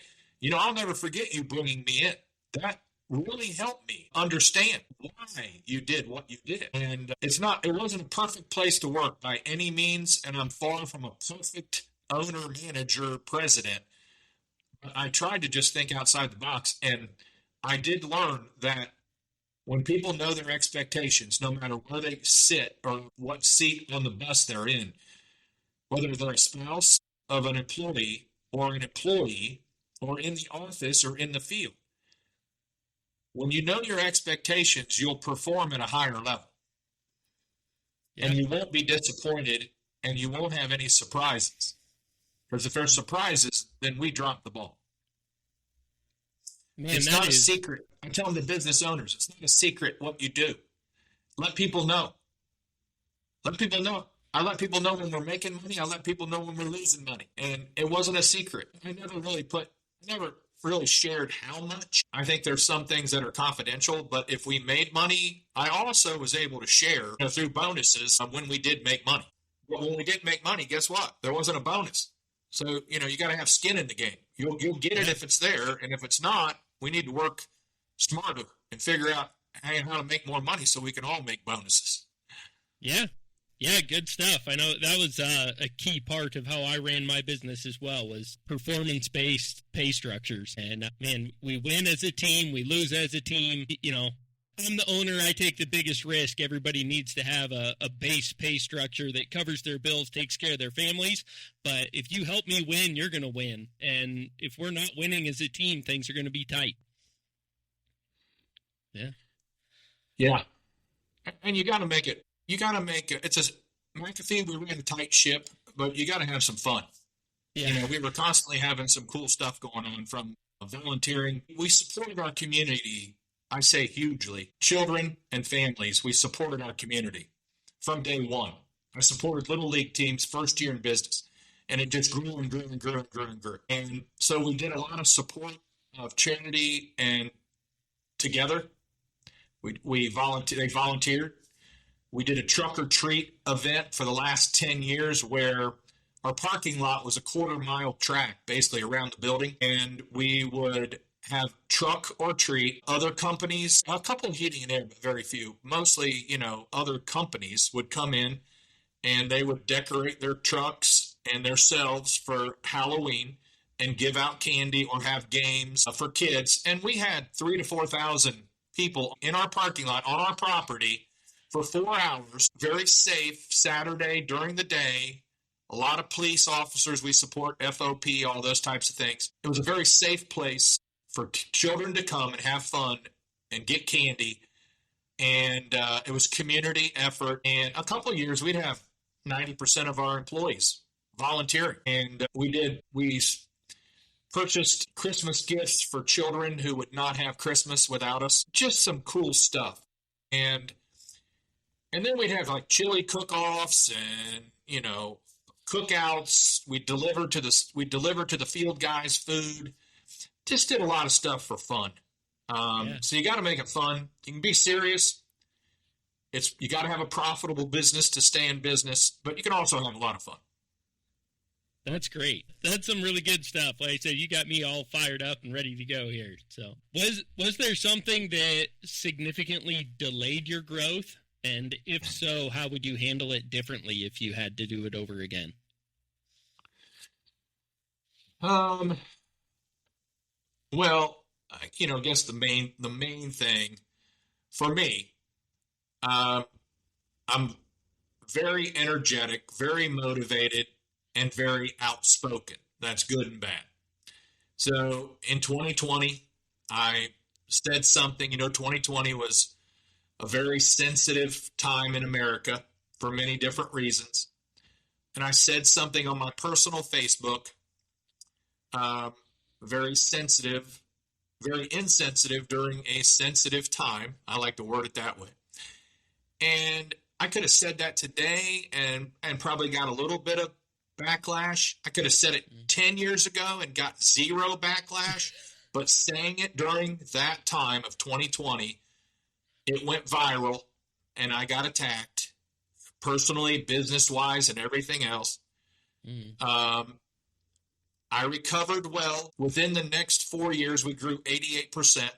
I'll never forget you bringing me in. That really helped me understand why you did what you did. And it wasn't a perfect place to work by any means, and I'm far from a perfect owner, manager, president. But I tried to just think outside the box, and I did learn that when people know their expectations, no matter where they sit or what seat on the bus they're in, whether they're a spouse of an employee or an employee or in the office or in the field, when you know your expectations, you'll perform at a higher level. Yeah. And you won't be disappointed, and you won't have any surprises. Because if there's surprises, then we drop the ball. Man, It's that not a is. secret. I tell the business owners, it's not a secret what you do. Let people know. Let people know. I let people know when we're making money. I let people know when we're losing money. And it wasn't a secret. I never really shared how much. I think there's some things that are confidential, but if we made money, I also was able to share through bonuses when we did make money. But when we didn't make money, guess what? There wasn't a bonus. So, you got to have skin in the game. You'll get it Yeah. if it's there. And if it's not, we need to work smarter and figure out how to make more money so we can all make bonuses. Yeah. Yeah, good stuff. I know that was a key part of how I ran my business as well, was performance-based pay structures. And man, we win as a team, we lose as a team. I'm the owner. I take the biggest risk. Everybody needs to have a base pay structure that covers their bills, takes care of their families. But if you help me win, you're going to win. And if we're not winning as a team, things are going to be tight. Yeah. Yeah. And you got to make it. It's a McAfee. We ran a tight ship, but you got to have some fun. Yeah. We were constantly having some cool stuff going on, from volunteering. We supported our community, I say hugely. Children and families, we supported our community from day one. I supported Little League teams first year in business, and it just grew and grew and grew and grew and grew. And so we did a lot of support of charity, and together they volunteered. We did a truck or treat event for the last 10 years where our parking lot was a 1/4-mile track basically around the building. And we would have truck or treat. Other companies, a couple of heating and air, but very few. Mostly, other companies would come in and they would decorate their trucks and themselves for Halloween and give out candy or have games for kids. And we had 3,000 to 4,000 people in our parking lot on our property for 4 hours, very safe, Saturday during the day. A lot of police officers, we support FOP, all those types of things. It was a very safe place for children to come and have fun and get candy. And it was community effort. And a couple of years, we'd have 90% of our employees volunteering. And we purchased Christmas gifts for children who would not have Christmas without us. Just some cool stuff. And then we'd have like chili cook-offs and, cookouts. We'd deliver to the field guys food. Just did a lot of stuff for fun. So you got to make it fun. You can be serious. You got to have a profitable business to stay in business, but you can also have a lot of fun. That's great. That's some really good stuff. Like I said, you got me all fired up and ready to go here. So was there something that significantly delayed your growth? And if so, how would you handle it differently if you had to do it over again? Well, I guess the main thing for me, I'm very energetic, very motivated, and very outspoken. That's good and bad. So in 2020, I said something. 2020 was a very sensitive time in America for many different reasons. And I said something on my personal Facebook, very sensitive, very insensitive during a sensitive time. I like to word it that way. And I could have said that today and probably got a little bit of backlash. I could have said it 10 years ago and got zero backlash. But saying it during that time of 2020, it went viral, and I got attacked personally, business-wise, and everything else. I recovered well. Within the next 4 years, we grew 88%.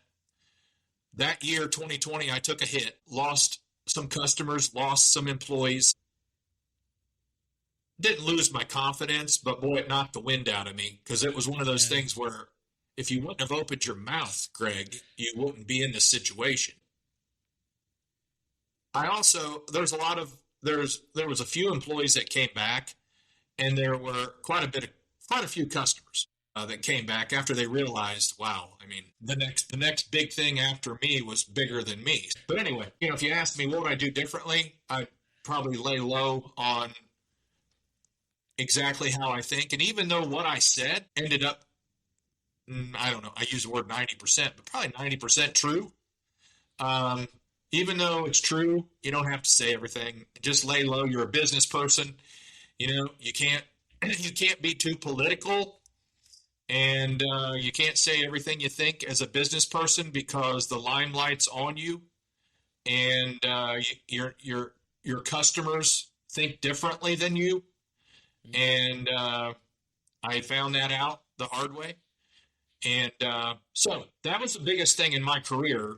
That year, 2020, I took a hit, lost some customers, lost some employees. Didn't lose my confidence, but boy, it knocked the wind out of me, because it was one of those things where if you wouldn't have opened your mouth, Greg, you wouldn't be in this situation. I also, there was a few employees that came back, and there were quite a few customers that came back after they realized, wow, I mean, the next big thing after me was bigger than me. But anyway, if you ask me what would I do differently, probably lay low on exactly how I think. And even though what I said ended up, I don't know, I use the word 90%, but probably 90% true. Um, Even though it's true, you don't have to say everything. Just lay low. You're a business person. You can't you can't be too political, and you can't say everything you think as a business person because the limelight's on you, and your customers think differently than you. And I found that out the hard way. And so that was the biggest thing in my career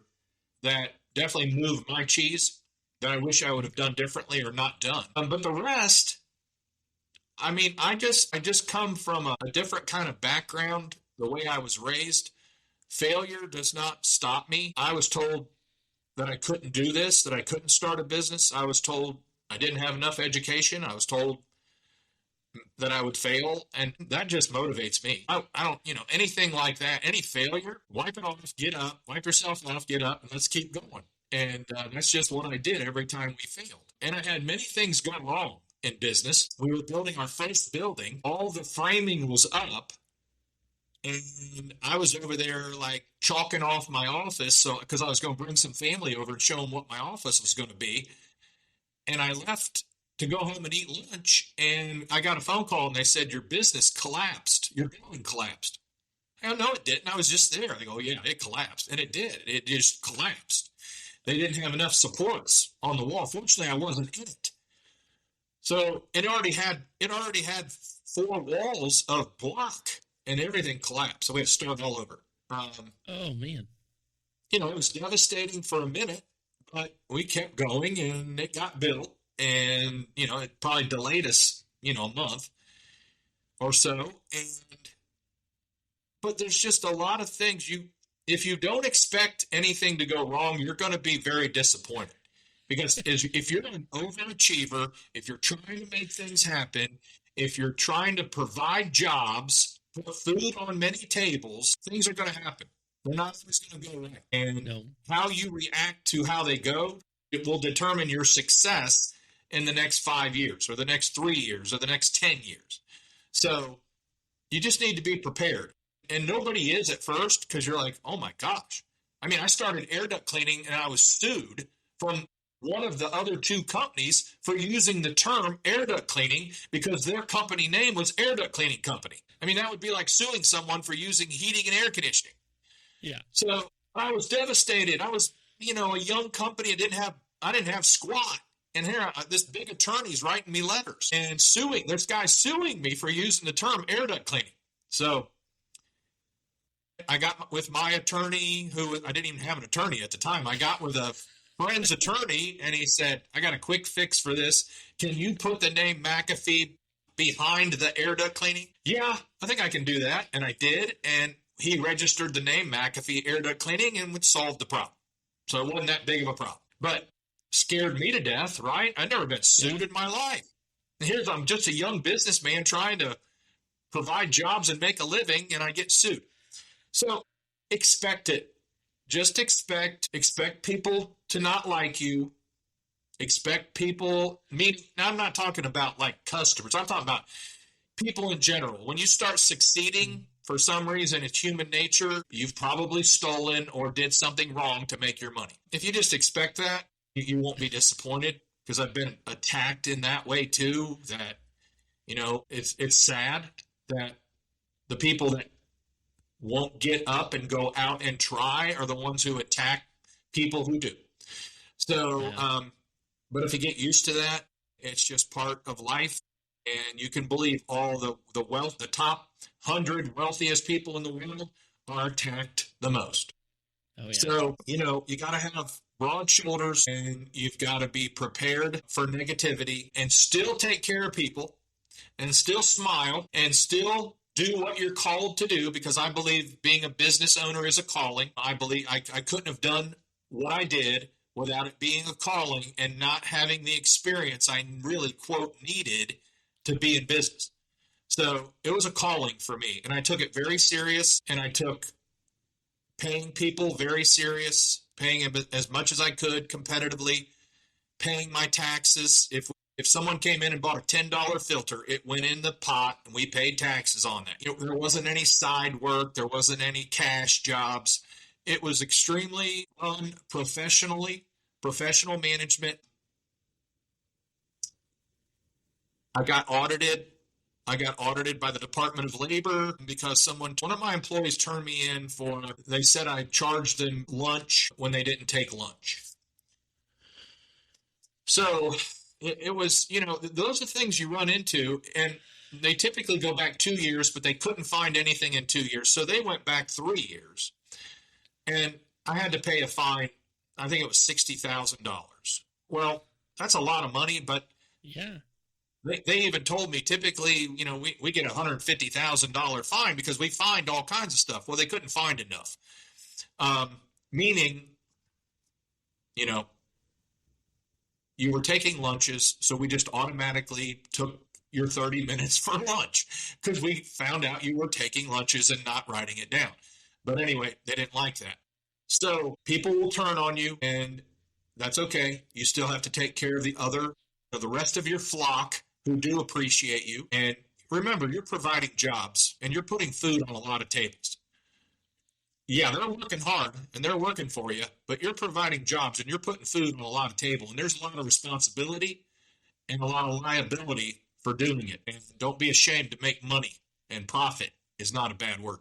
that definitely moved my cheese that I wish I would have done differently or not done. But the rest, I mean, I just come from a different kind of background, the way I was raised. Failure does not stop me. I was told that I couldn't do this, that I couldn't start a business. I was told I didn't have enough education. I was told that I would fail, and that just motivates me. I don't, anything like that, any failure, wipe it off, get up, wipe yourself off, get up, and let's keep going. And that's just what I did every time we failed. And I had many things go wrong in business. We were building our first building. All the framing was up, and I was over there like chalking off my office, so because I was going to bring some family over and show them what my office was going to be. And I left to go home and eat lunch, and I got a phone call, and they said, your business collapsed. Your building collapsed. I no, it didn't. I was just there. They go, yeah, it collapsed. And it did. It just collapsed. They didn't have enough supports on the wall. Fortunately, I wasn't in it. So it already had four walls of block, and everything collapsed. So we had to start all over. Oh man. It was devastating for a minute, but we kept going, and it got built. And it probably delayed us a month or so. But there's just a lot of things if you don't expect anything to go wrong, you're going to be very disappointed, because if you're an overachiever, if you're trying to make things happen, if you're trying to provide jobs, put food on many tables, things are going to happen. They're not always going to go right. And how you react to how they go, it will determine your success in the next 5 years or the next 3 years or the next 10 years. So you just need to be prepared. And nobody is at first, because you're like, oh my gosh. I mean, I started air duct cleaning, and I was sued from one of the other two companies for using the term air duct cleaning because their company name was Air Duct Cleaning Company. I mean, that would be like suing someone for using heating and air conditioning. Yeah. So I was devastated. I was, a young company. I didn't have squat. And here, this big attorney's writing me letters and suing. There's guys suing me for using the term air duct cleaning. So I got with my attorney, who I didn't even have an attorney at the time. I got with a friend's attorney, and he said, I got a quick fix for this. Can you put the name McAfee behind the air duct cleaning? Yeah, I think I can do that. And I did. And he registered the name McAfee Air Duct Cleaning and would solve the problem. So it wasn't that big of a problem. But scared me to death, right? I'd never been sued in my life. And I'm just a young businessman trying to provide jobs and make a living, and I get sued. So expect it. Just expect people to not like you. Expect people, now I'm not talking about like customers. I'm talking about people in general. When you start succeeding, for some reason, it's human nature. You've probably stolen or did something wrong to make your money. If you just expect that, you won't be disappointed, because I've been attacked in that way too, that, it's sad that the people that won't get up and go out and try are the ones who attack people who do. So, but if you get used to that, it's just part of life. And you can believe all the wealth, the top 100 wealthiest people in the world are attacked the most. Oh, yeah. So, you got to have broad shoulders, and you've got to be prepared for negativity and still take care of people and still smile and still do what you're called to do, because I believe being a business owner is a calling. I believe I couldn't have done what I did without it being a calling and not having the experience I really, quote, needed to be in business. So it was a calling for me, and I took it very serious, and I took paying people very serious, paying them as much as I could competitively, paying my taxes. If someone came in and bought a $10 filter, it went in the pot and we paid taxes on that. There wasn't any side work. There wasn't any cash jobs. It was extremely unprofessionally, professional management. I got audited. I got audited by the Department of Labor because one of my employees turned me in they said I charged them lunch when they didn't take lunch. So it was, those are things you run into, and they typically go back 2 years, but they couldn't find anything in 2 years. So they went back 3 years, and I had to pay a fine. I think it was $60,000. Well, that's a lot of money, but yeah. They even told me typically, we get a $150,000 fine because we find all kinds of stuff. Well, they couldn't find enough. Meaning, you were taking lunches, so we just automatically took your 30 minutes for lunch because we found out you were taking lunches and not writing it down. But anyway, they didn't like that. So people will turn on you, and that's okay. You still have to take care of the rest of your flock who do appreciate you. And remember, you're providing jobs and you're putting food on a lot of tables. Yeah, they're working hard and they're working for you, but you're providing jobs and you're putting food on a lot of tables. And there's a lot of responsibility and a lot of liability for doing it. And don't be ashamed to make money, and profit is not a bad word.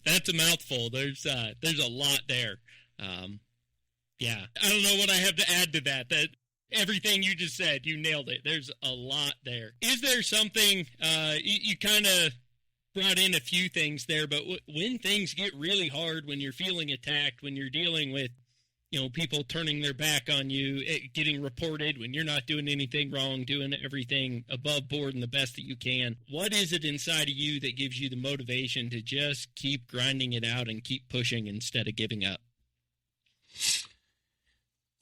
That's a mouthful. There's a lot there. Yeah, I don't know what I have to add to that. Everything you just said, you nailed it. There's a lot there. Is there something, you kind of brought in a few things there, but when things get really hard, when you're feeling attacked, when you're dealing with, people turning their back on you, getting reported when you're not doing anything wrong, doing everything above board and the best that you can, what is it inside of you that gives you the motivation to just keep grinding it out and keep pushing instead of giving up?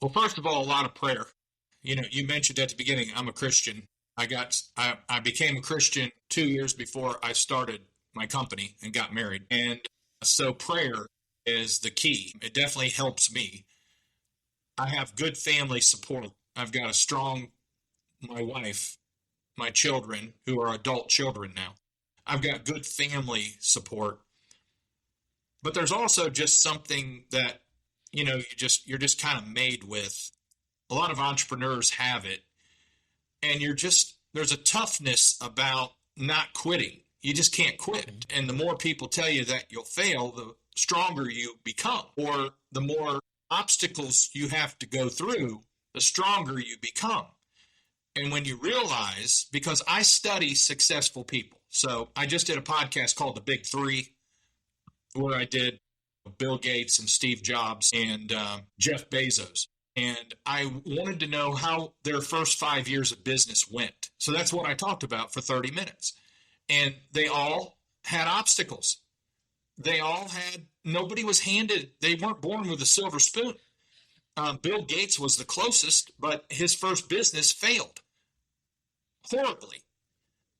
Well, first of all, a lot of prayer. You mentioned at the beginning, I'm a Christian. I became a Christian 2 years before I started my company and got married. And so prayer is the key. It definitely helps me. I have good family support. I've got my wife, my children, who are adult children now. I've got good family support. But there's also just something that, you're just kind of made with. A lot of entrepreneurs have it, and there's a toughness about not quitting. You just can't quit. And the more people tell you that you'll fail, the stronger you become, or the more obstacles you have to go through, the stronger you become. And when you realize, because I study successful people, so I just did a podcast called The Big Three, where I did Bill Gates and Steve Jobs and Jeff Bezos. And I wanted to know how their first 5 years of business went. So that's what I talked about for 30 minutes. And they all had obstacles. Nobody was they weren't born with a silver spoon. Bill Gates was the closest, but his first business failed horribly.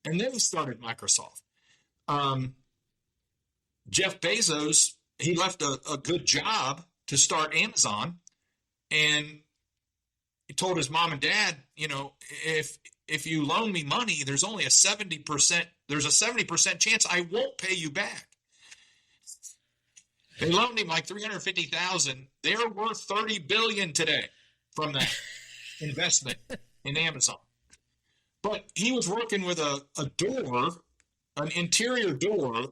And then he started Microsoft. Jeff Bezos, he left a good job to start Amazon. And he told his mom and dad, if you loan me money, there's only a 70% chance I won't pay you back. They loaned him like $350,000. They're worth $30 billion today from that investment in Amazon. But he was working with a door, an interior door,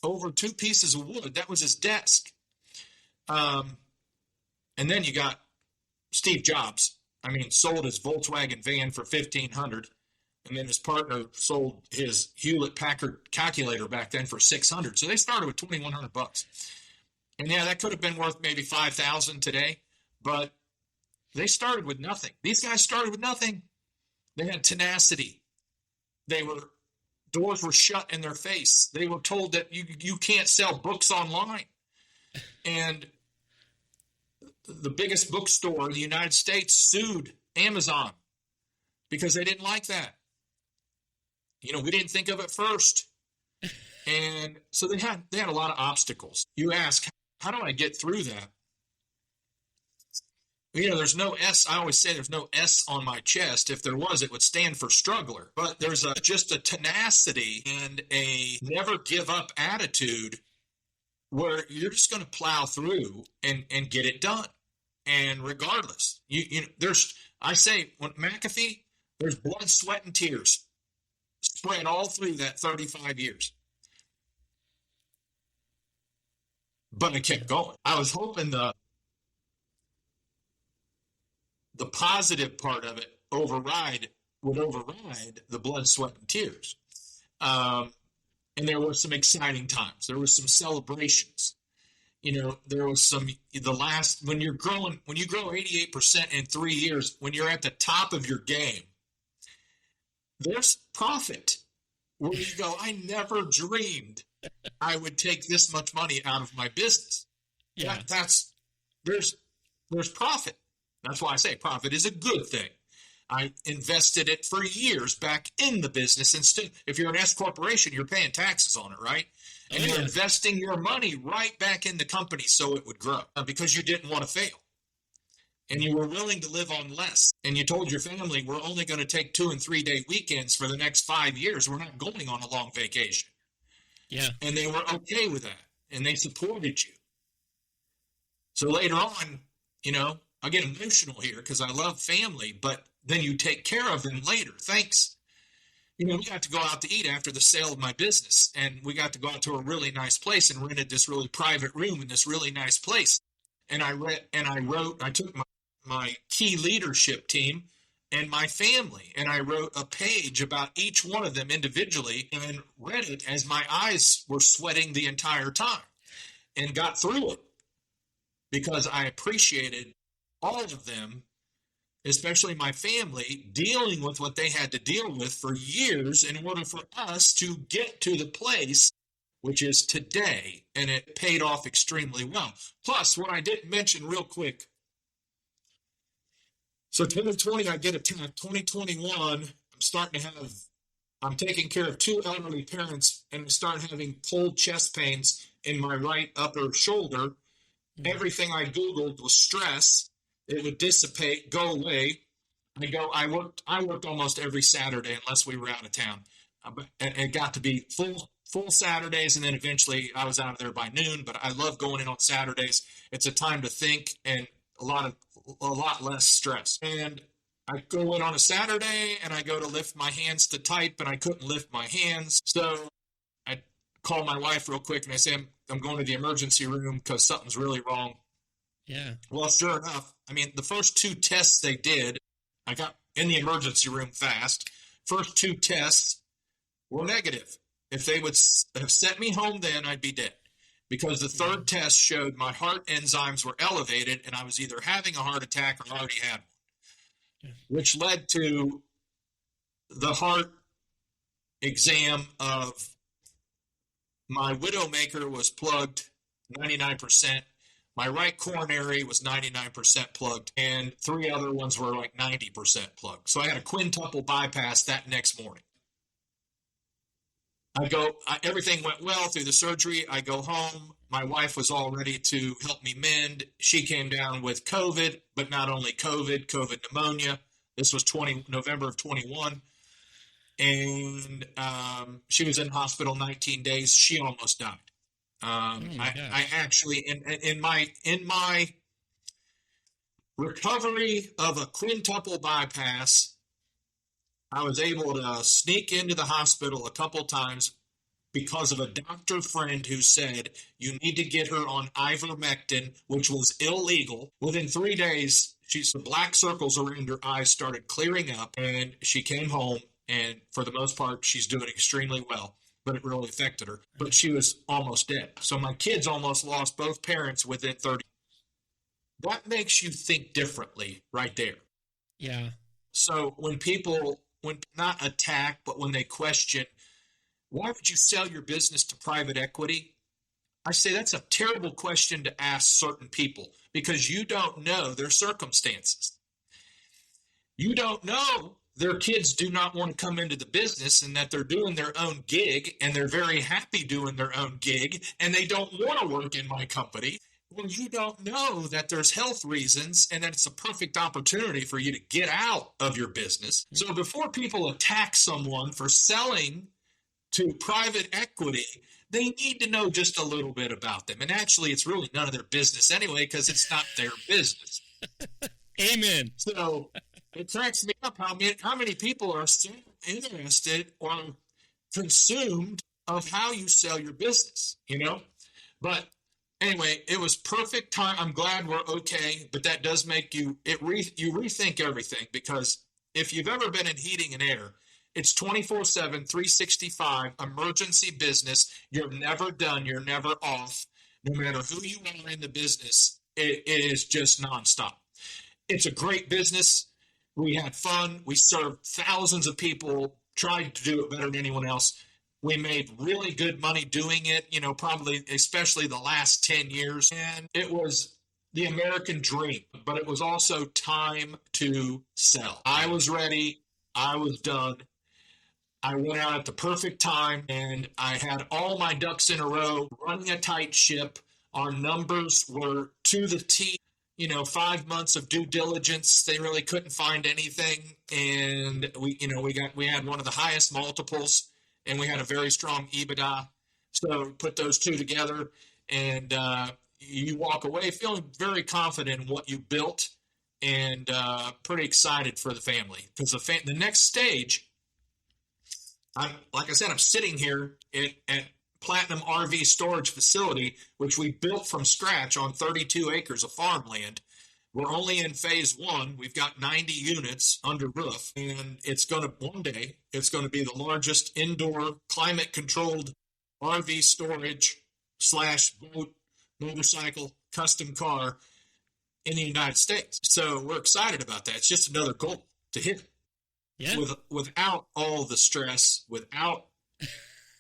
over 2 pieces of wood. That was his desk. And then you got Steve Jobs. Sold his Volkswagen van for $1,500, and then his partner sold his Hewlett-Packard calculator back then for $600. So they started with $2,100. And yeah, that could have been worth maybe $5,000 today, but they started with nothing. These guys started with nothing. They had tenacity. Doors were shut in their face. They were told that you can't sell books online. And the biggest bookstore in the United States sued Amazon because they didn't like that. We didn't think of it first. And so they had a lot of obstacles. You ask, how do I get through that? There's no S. I always say there's no S on my chest. If there was, it would stand for struggler. But there's just a tenacity and a never give up attitude where you're just going to plow through and get it done. And regardless, I say, when McAfee, there's blood, sweat, and tears spread all through that 35 years. But I kept going. I was hoping the positive part of it would override the blood, sweat, and tears. And there were some exciting times. There were some celebrations. There was when you grow 88% in 3 years, when you're at the top of your game, there's profit where you go, I never dreamed I would take this much money out of my business. Yeah. There's profit. That's why I say profit is a good thing. I invested it for years back in the business. Instead, if you're an S corporation, you're paying taxes on it, right? And you're investing your money right back in the company so it would grow because you didn't want to fail. And you were willing to live on less. And you told your family, we're only going to take 2 and 3 day weekends for the next 5 years. We're not going on a long vacation. Yeah. And they were okay with that. And they supported you. So later on, I get emotional here because I love family, but then you take care of them later. Thanks. We got to go out to eat after the sale of my business, and we got to go out to a really nice place and rented this really private room in this really nice place. And I took my key leadership team and my family, and I wrote a page about each one of them individually and read it as my eyes were sweating the entire time and got through it because I appreciated all of them, especially my family, dealing with what they had to deal with for years in order for us to get to the place which is today, and it paid off extremely well. Plus, what I didn't mention real quick, so 2020, I get attacked. 2021, I'm taking care of 2 elderly parents, and I start having cold chest pains in my right upper shoulder. Mm-hmm. Everything I Googled was stress. It would dissipate, go away. I worked almost every Saturday unless we were out of town. And it got to be full Saturdays, and then eventually I was out of there by noon. But I love going in on Saturdays. It's a time to think and a lot less stress. And I go in on a Saturday, and I go to lift my hands to type, and I couldn't lift my hands. So I call my wife real quick, and I say, I'm going to the emergency room because something's really wrong. Yeah. Well, sure enough, the first 2 tests they did, I got in the emergency room fast. First 2 tests were negative. If they would have sent me home then, I'd be dead. Because the third test showed my heart enzymes were elevated, and I was either having a heart attack or already had one, which led to the heart exam of my widowmaker was plugged 99%. My right coronary was 99% plugged, and 3 other ones were like 90% plugged. So I had a quintuple bypass that next morning. Everything went well through the surgery. I go home. My wife was all ready to help me mend. She came down with COVID, but not only COVID pneumonia. This was November of 21. And she was in hospital 19 days. She almost died. I actually, in my recovery of a quintuple bypass, I was able to sneak into the hospital a couple times because of a doctor friend who said, you need to get her on ivermectin, which was illegal. Within 3 days, the black circles around her eyes started clearing up, and she came home, and for the most part, she's doing extremely well. But it really affected her. But she was almost dead. So my kids almost lost both parents within 30. That makes you think differently right there. Yeah. So when not attack, but when they question, why would you sell your business to private equity? I say that's a terrible question to ask certain people because you don't know their circumstances. You don't know their kids do not want to come into the business and that they're doing their own gig and they're very happy doing their own gig and they don't want to work in my company. Well, you don't know that there's health reasons and that it's a perfect opportunity for you to get out of your business. So before people attack someone for selling to private equity, they need to know just a little bit about them. And actually, it's really none of their business anyway, because it's not their business. Amen. So it cracks me up how many people are still interested or consumed of how you sell your business, But anyway, it was perfect time. I'm glad we're okay, but that does make you rethink everything, because if you've ever been in heating and air, it's 24/7, 365 emergency business. You're never done. You're never off. No matter who you are in the business, it is just nonstop. It's a great business. We had fun. We served thousands of people, tried to do it better than anyone else. We made really good money doing it, probably especially the last 10 years. And it was the American dream, but it was also time to sell. I was ready. I was done. I went out at the perfect time, and I had all my ducks in a row, running a tight ship. Our numbers were to the T. 5 months of due diligence, they really couldn't find anything, and we had one of the highest multiples, and we had a very strong EBITDA. So put those two together, and you walk away feeling very confident in what you built, and pretty excited for the family, because the next stage. Like I said, I'm sitting here at Platinum RV Storage Facility, which we built from scratch on 32 acres of farmland. We're only in phase one. We've got 90 units under roof, and one day, it's going to be the largest indoor climate-controlled RV storage / boat, motorcycle, custom car in the United States. So we're excited about that. It's just another goal to hit. Yeah. Without all the stress, without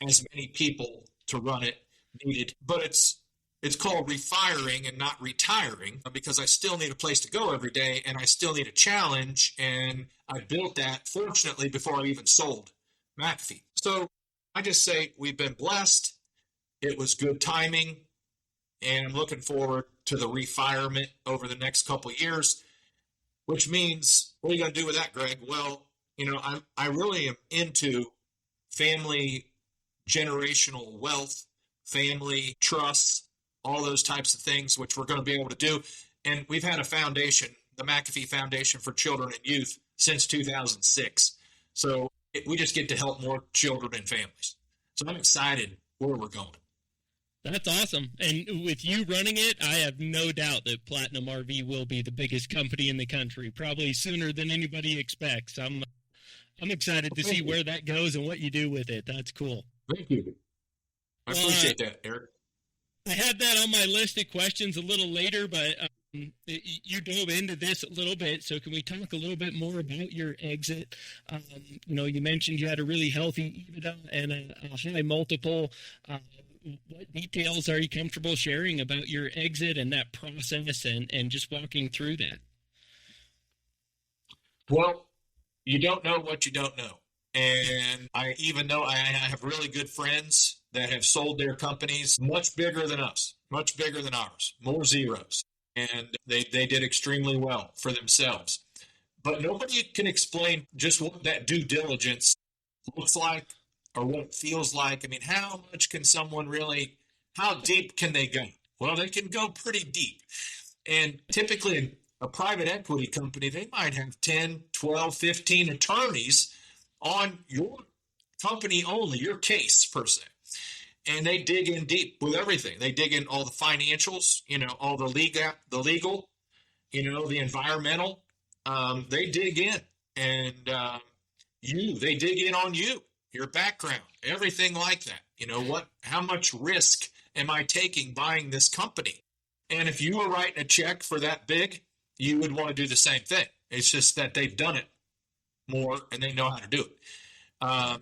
as many people to run it needed. But it's called refiring and not retiring, because I still need a place to go every day, and I still need a challenge. And I built that, fortunately, before I even sold McAfee. So I just say we've been blessed. It was good timing, and I'm looking forward to the refirement over the next couple of years, which means, what are you going to do with that, Greg? Well, I really am into family generational wealth, family trusts, all those types of things, which we're going to be able to do. And we've had a foundation, the McAfee Foundation for Children and Youth, since 2006. So we just get to help more children and families. So I'm excited where we're going. That's awesome. And with you running it, I have no doubt that Platinum RV will be the biggest company in the country, probably sooner than anybody expects. I'm excited to see where that goes and what you do with it. That's cool. Thank you. I appreciate that, Eric. I had that on my list of questions a little later, but you dove into this a little bit. So can we talk a little bit more about your exit? You mentioned you had a really healthy EBITDA and a high multiple. What details are you comfortable sharing about your exit and that process, and just walking through that? Well, you don't know what you don't know. And I have really good friends that have sold their companies much bigger than us, much bigger than ours, more zeros. And they did extremely well for themselves. But nobody can explain just what that due diligence looks like or what it feels like. I mean, how much can someone really, how deep can they go? Well, they can go pretty deep. And typically in a private equity company, they might have 10, 12, 15 attorneys on your company only, your case per se. And they dig in deep with everything. They dig in all the financials, all the legal, the environmental. They dig in, and they dig in on you, your background, everything like that. How much risk am I taking buying this company? And if you were writing a check for that big, you would want to do the same thing. It's just that they've done it more and they know how to do it.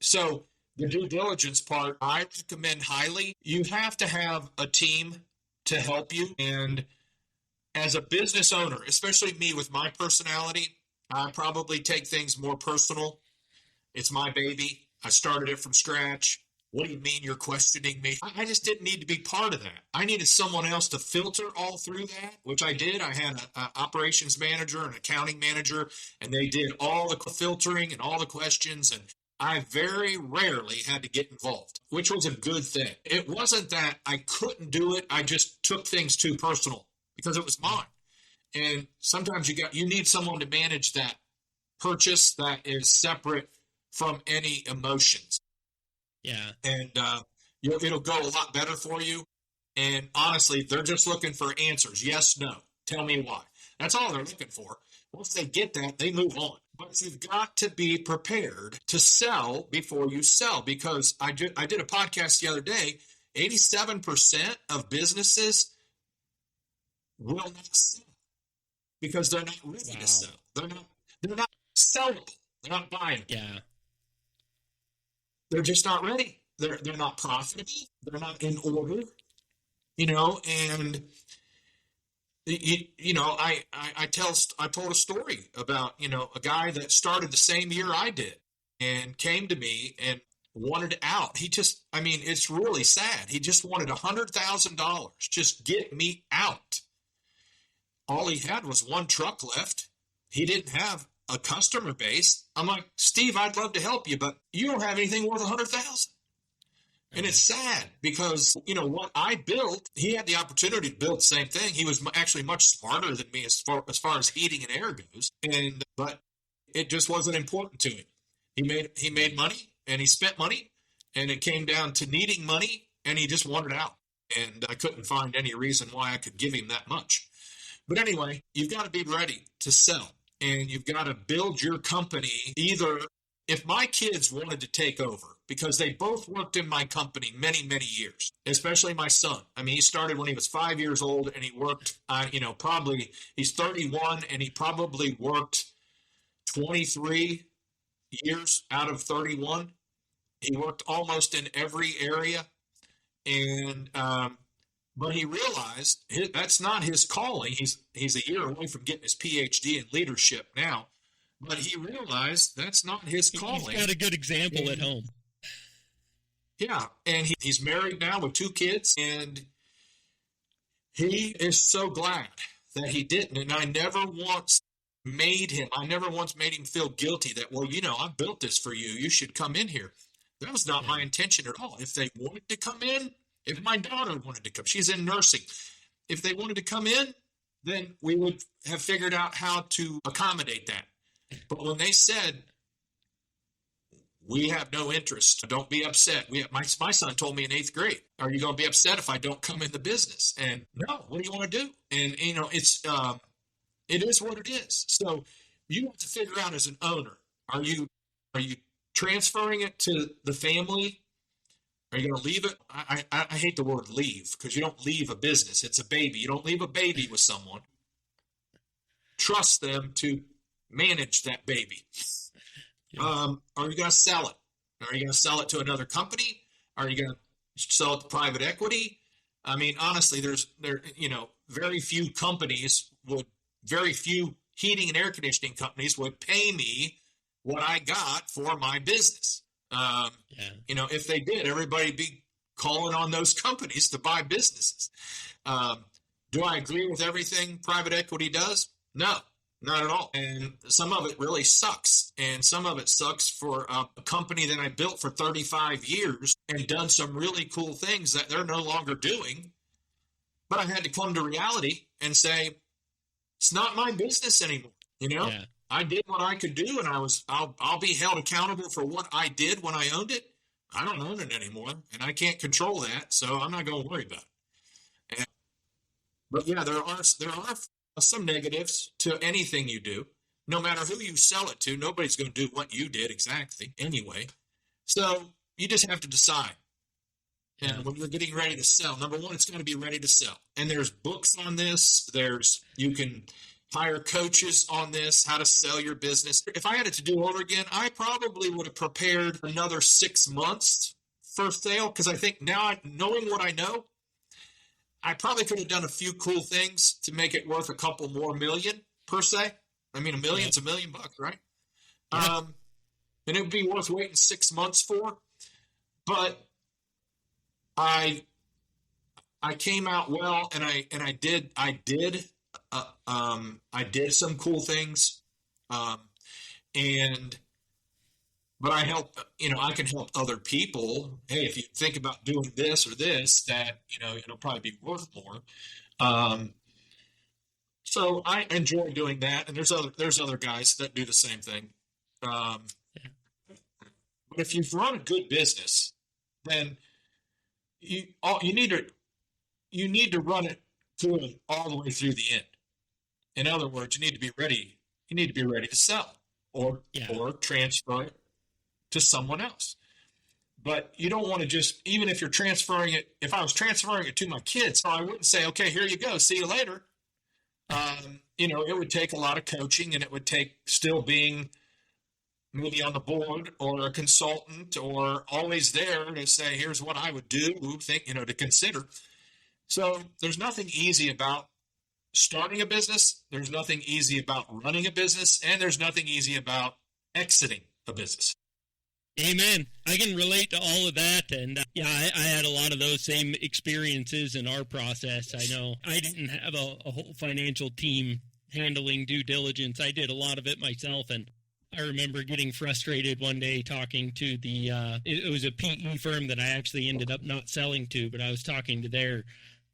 So the due diligence part, I recommend highly. You have to have a team to help you. And as a business owner, especially me with my personality, I probably take things more personal. It's my baby. I started it from scratch. What do you mean you're questioning me? I just didn't need to be part of that. I needed someone else to filter all through that, which I did. I had an operations manager, an accounting manager, and they did all the filtering and all the questions. And I very rarely had to get involved, which was a good thing. It wasn't that I couldn't do it. I just took things too personal because it was mine. And sometimes you need someone to manage that purchase that is separate from any emotions. Yeah. And it'll go a lot better for you. And honestly, they're just looking for answers. Yes, no. Tell me why. That's all they're looking for. Once they get that, they move on. But you've got to be prepared to sell before you sell. Because I did a podcast the other day. 87% of businesses will not sell because they're not ready to sell. They're not sellable. They're not buying. Yeah. They're just not ready. They're not profitable. They're not in order. And I told a story about a guy that started the same year I did and came to me and wanted out. It's really sad. He just wanted $100,000. Just get me out. All he had was one truck left. He didn't have a customer base. I'm like, Steve, I'd love to help you, but you don't have anything worth $100,000. And it's sad because, what I built, he had the opportunity to build the same thing. He was actually much smarter than me as far as heating and air goes. But it just wasn't important to him. He made money and he spent money, and it came down to needing money, and he just wanted out. And I couldn't find any reason why I could give him that much. But anyway, you've got to be ready to sell, and you've got to build your company. Either if my kids wanted to take over, because they both worked in my company many, many years, especially my son. He started when he was 5 years old, and he worked, he's 31, and he probably worked 23 years out of 31. He worked almost in every area. And, but he realized that's not his calling. He's a year away from getting his PhD in leadership now, but he realized that's not his calling. He's got a good example at home. Yeah, and he's married now with 2 kids, and he is so glad that he didn't. And I never once made him feel guilty that, I built this for you. You should come in here. That was not my intention at all. If they wanted to come in, if my daughter wanted to come, she's in nursing. If they wanted to come in, then we would have figured out how to accommodate that. But when they said, we have no interest, don't be upset. My son told me in 8th grade, are you going to be upset if I don't come in the business? And no, what do you want to do? And, it is what it is. So you have to figure out as an owner, are you transferring it to the family? Are you going to leave it? I hate the word leave, because you don't leave a business. It's a baby. You don't leave a baby with someone. Trust them to manage that baby. Are you going to sell it? Are you going to sell it to another company? Are you going to sell it to private equity? Honestly, very few heating and air conditioning companies would pay me what I got for my business. If they did, everybody'd be calling on those companies to buy businesses. Do I agree with everything private equity does? No, not at all. And some of it really sucks. And some of it sucks for a company that I built for 35 years and done some really cool things that they're no longer doing. But I had to come to reality and say, it's not my business anymore. Yeah. I did what I could do, and I'll be held accountable for what I did when I owned it. I don't own it anymore, and I can't control that, so I'm not going to worry about it. But yeah, there are some negatives to anything you do. No matter who you sell it to, nobody's going to do what you did exactly anyway. So you just have to decide. And when you're getting ready to sell, number one, it's going to be ready to sell. And there's books on this. You can hire coaches on this, how to sell your business. If I had it to do over again, I probably would have prepared another 6 months for sale, because I think now, knowing what I know, I probably could have done a few cool things to make it worth a couple more million per se. $1 million's $1 million, right? And it would be worth waiting 6 months for. But I I came out well, and I did some cool things, um, and but I help, I can help other people. Hey, if you think about doing this or this, that it'll probably be worth more. Um, so I enjoy doing that, and there's other guys that do the same thing. Um, but if you've run a good business, then you all you need to run it through all the way through the end. In other words, you need to be ready. You need to be ready to sell or Yeah. or transfer it to someone else. But you don't want to just, even if you're transferring it, if I was transferring it to my kids, I wouldn't say, okay, here you go, see you later. It would take a lot of coaching, and it would take still being maybe on the board or a consultant or always there to say, here's what I would do, to consider. So there's nothing easy about starting a business. There's nothing easy about running a business, and there's nothing easy about exiting a business. Amen. I can relate to all of that. And I had a lot of those same experiences in our process. I know I didn't have a whole financial team handling due diligence. I did a lot of it myself. And I remember getting frustrated one day talking to it was a PE firm that I actually ended up not selling to, but I was talking to their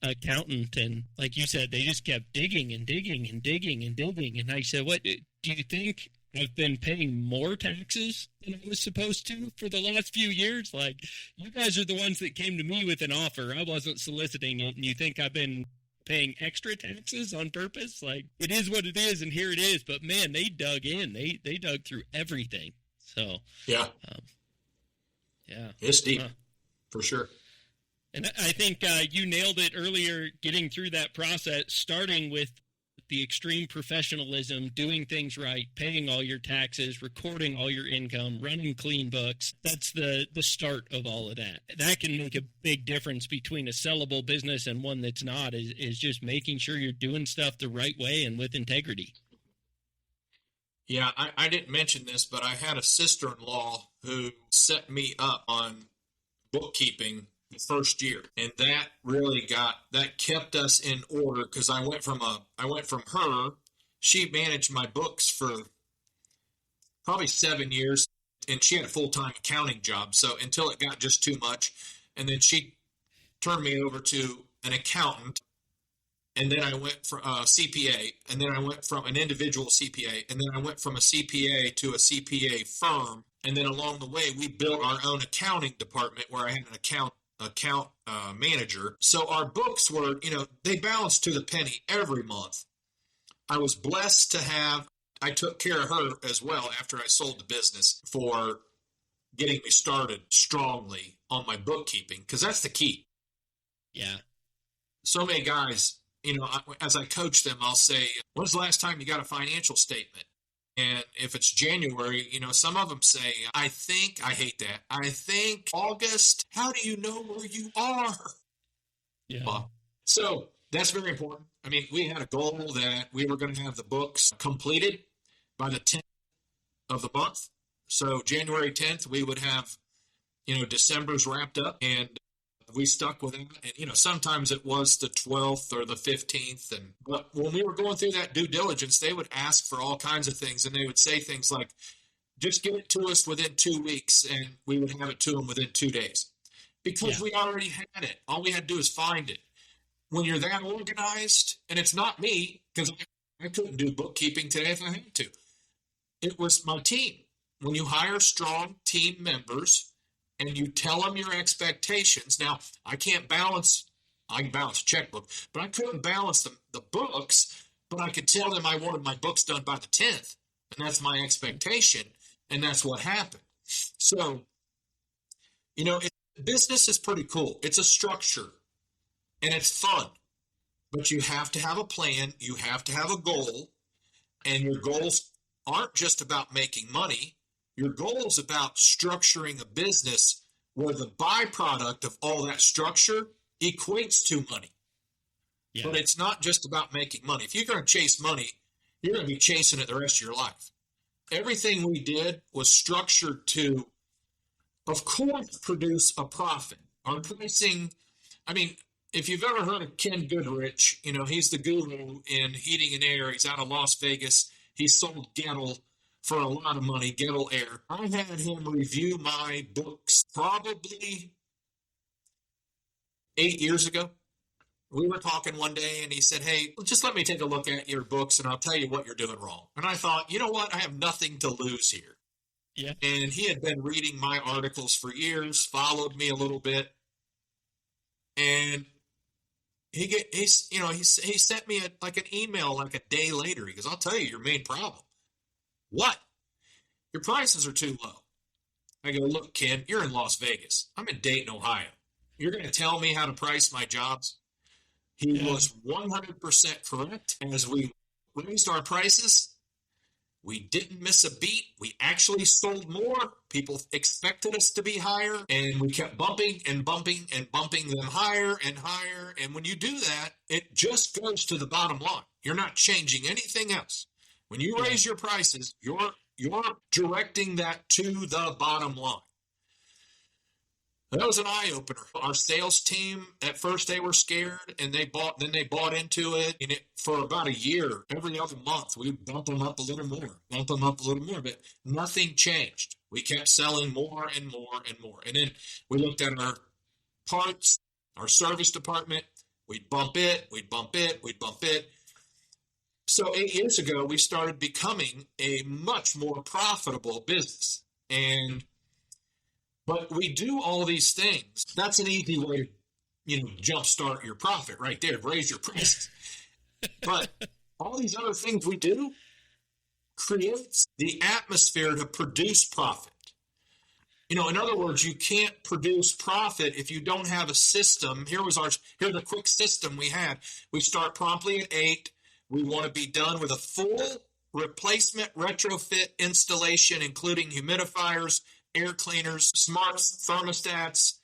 accountant. And like you said, they just kept digging and digging and digging and digging. And I said, what do you think? I've been paying more taxes than I was supposed to for the last few years. Like, you guys are the ones that came to me with an offer. I wasn't soliciting it, and you think I've been paying extra taxes on purpose? Like, it is what it is, and here it is. But man, they dug in. They dug through everything. So yeah, it's deep for sure. And I think you nailed it earlier, getting through that process, starting with the extreme professionalism, doing things right, paying all your taxes, recording all your income, running clean books. That's the start of all of that. That can make a big difference between a sellable business and one that's not, is just making sure you're doing stuff the right way and with integrity. Yeah, I didn't mention this, but I had a sister-in-law who set me up on bookkeeping the first year, and that kept us in order, because I went from her. She managed my books for probably 7 years, and she had a full-time accounting job, so until it got just too much, and then she turned me over to an accountant, and then I went from a CPA, and then I went from an individual CPA, and then I went from a CPA to a CPA firm, and then along the way we built our own accounting department where I had an account manager. So our books were, they balanced to the penny every month. I was blessed I took care of her as well after I sold the business for getting me started strongly on my bookkeeping, because that's the key. Yeah. So many guys, as I coach them, I'll say, when's the last time you got a financial statement? And if it's January, some of them say, I hate that. I think August. How do you know where you are? Yeah. So that's very important. I mean, we had a goal that we were going to have the books completed by the 10th of the month. So January 10th, we would have, December's wrapped up, and we stuck with it. And, sometimes it was the 12th or the 15th. But when we were going through that due diligence, they would ask for all kinds of things. And they would say things like, just get it to us within 2 weeks, and we would have it to them within 2 days. Because we already had it. All we had to do is find it. When you're that organized, and it's not me, because I couldn't do bookkeeping today if I had to. It was my team. When you hire strong team members, and you tell them your expectations. Now, I can balance a checkbook, but I couldn't balance the books, but I could tell them I wanted my books done by the 10th, and that's my expectation, and that's what happened. So, business is pretty cool. It's a structure, and it's fun, but you have to have a plan. You have to have a goal, and your goals aren't just about making money. Your goal is about structuring a business where the byproduct of all that structure equates to money. Yeah. But it's not just about making money. If you're going to chase money, you're going to be chasing it the rest of your life. Everything we did was structured to, of course, produce a profit. Our pricing, I mean, if you've ever heard of Ken Goodrich, he's the guru in heating and air. He's out of Las Vegas. He sold Gettle for a lot of money, Gettle Air. I had him review my books probably 8 years ago. We were talking one day and he said, "Hey, just let me take a look at your books and I'll tell you what you're doing wrong." And I thought, you know what? I have nothing to lose here. Yeah. And he had been reading my articles for years, followed me a little bit. And he sent me an email like a day later. He goes, "I'll tell you your main problem." "What?" "Your prices are too low." I go, "Look, Ken, you're in Las Vegas. I'm in Dayton, Ohio. You're going to tell me how to price my jobs?" He was 100% correct. As we raised our prices, we didn't miss a beat. We actually sold more. People expected us to be higher, and we kept bumping and bumping and bumping them higher and higher. And when you do that, it just goes to the bottom line. You're not changing anything else. When you raise your prices, you're directing that to the bottom line. That was an eye-opener. Our sales team, at first they were scared, and they bought into it. And for about a year, every other month, we'd bump them up a little more, but nothing changed. We kept selling more and more and more. And then we looked at our parts, our service department. We'd bump it. So 8 years ago, we started becoming a much more profitable business. But we do all these things. That's an easy way to, jumpstart your profit right there, raise your prices. But all these other things we do creates the atmosphere to produce profit. In other words, you can't produce profit if you don't have a system. Here's a quick system we had. We start promptly at 8. We want to be done with a full replacement retrofit installation, including humidifiers, air cleaners, smart thermostats,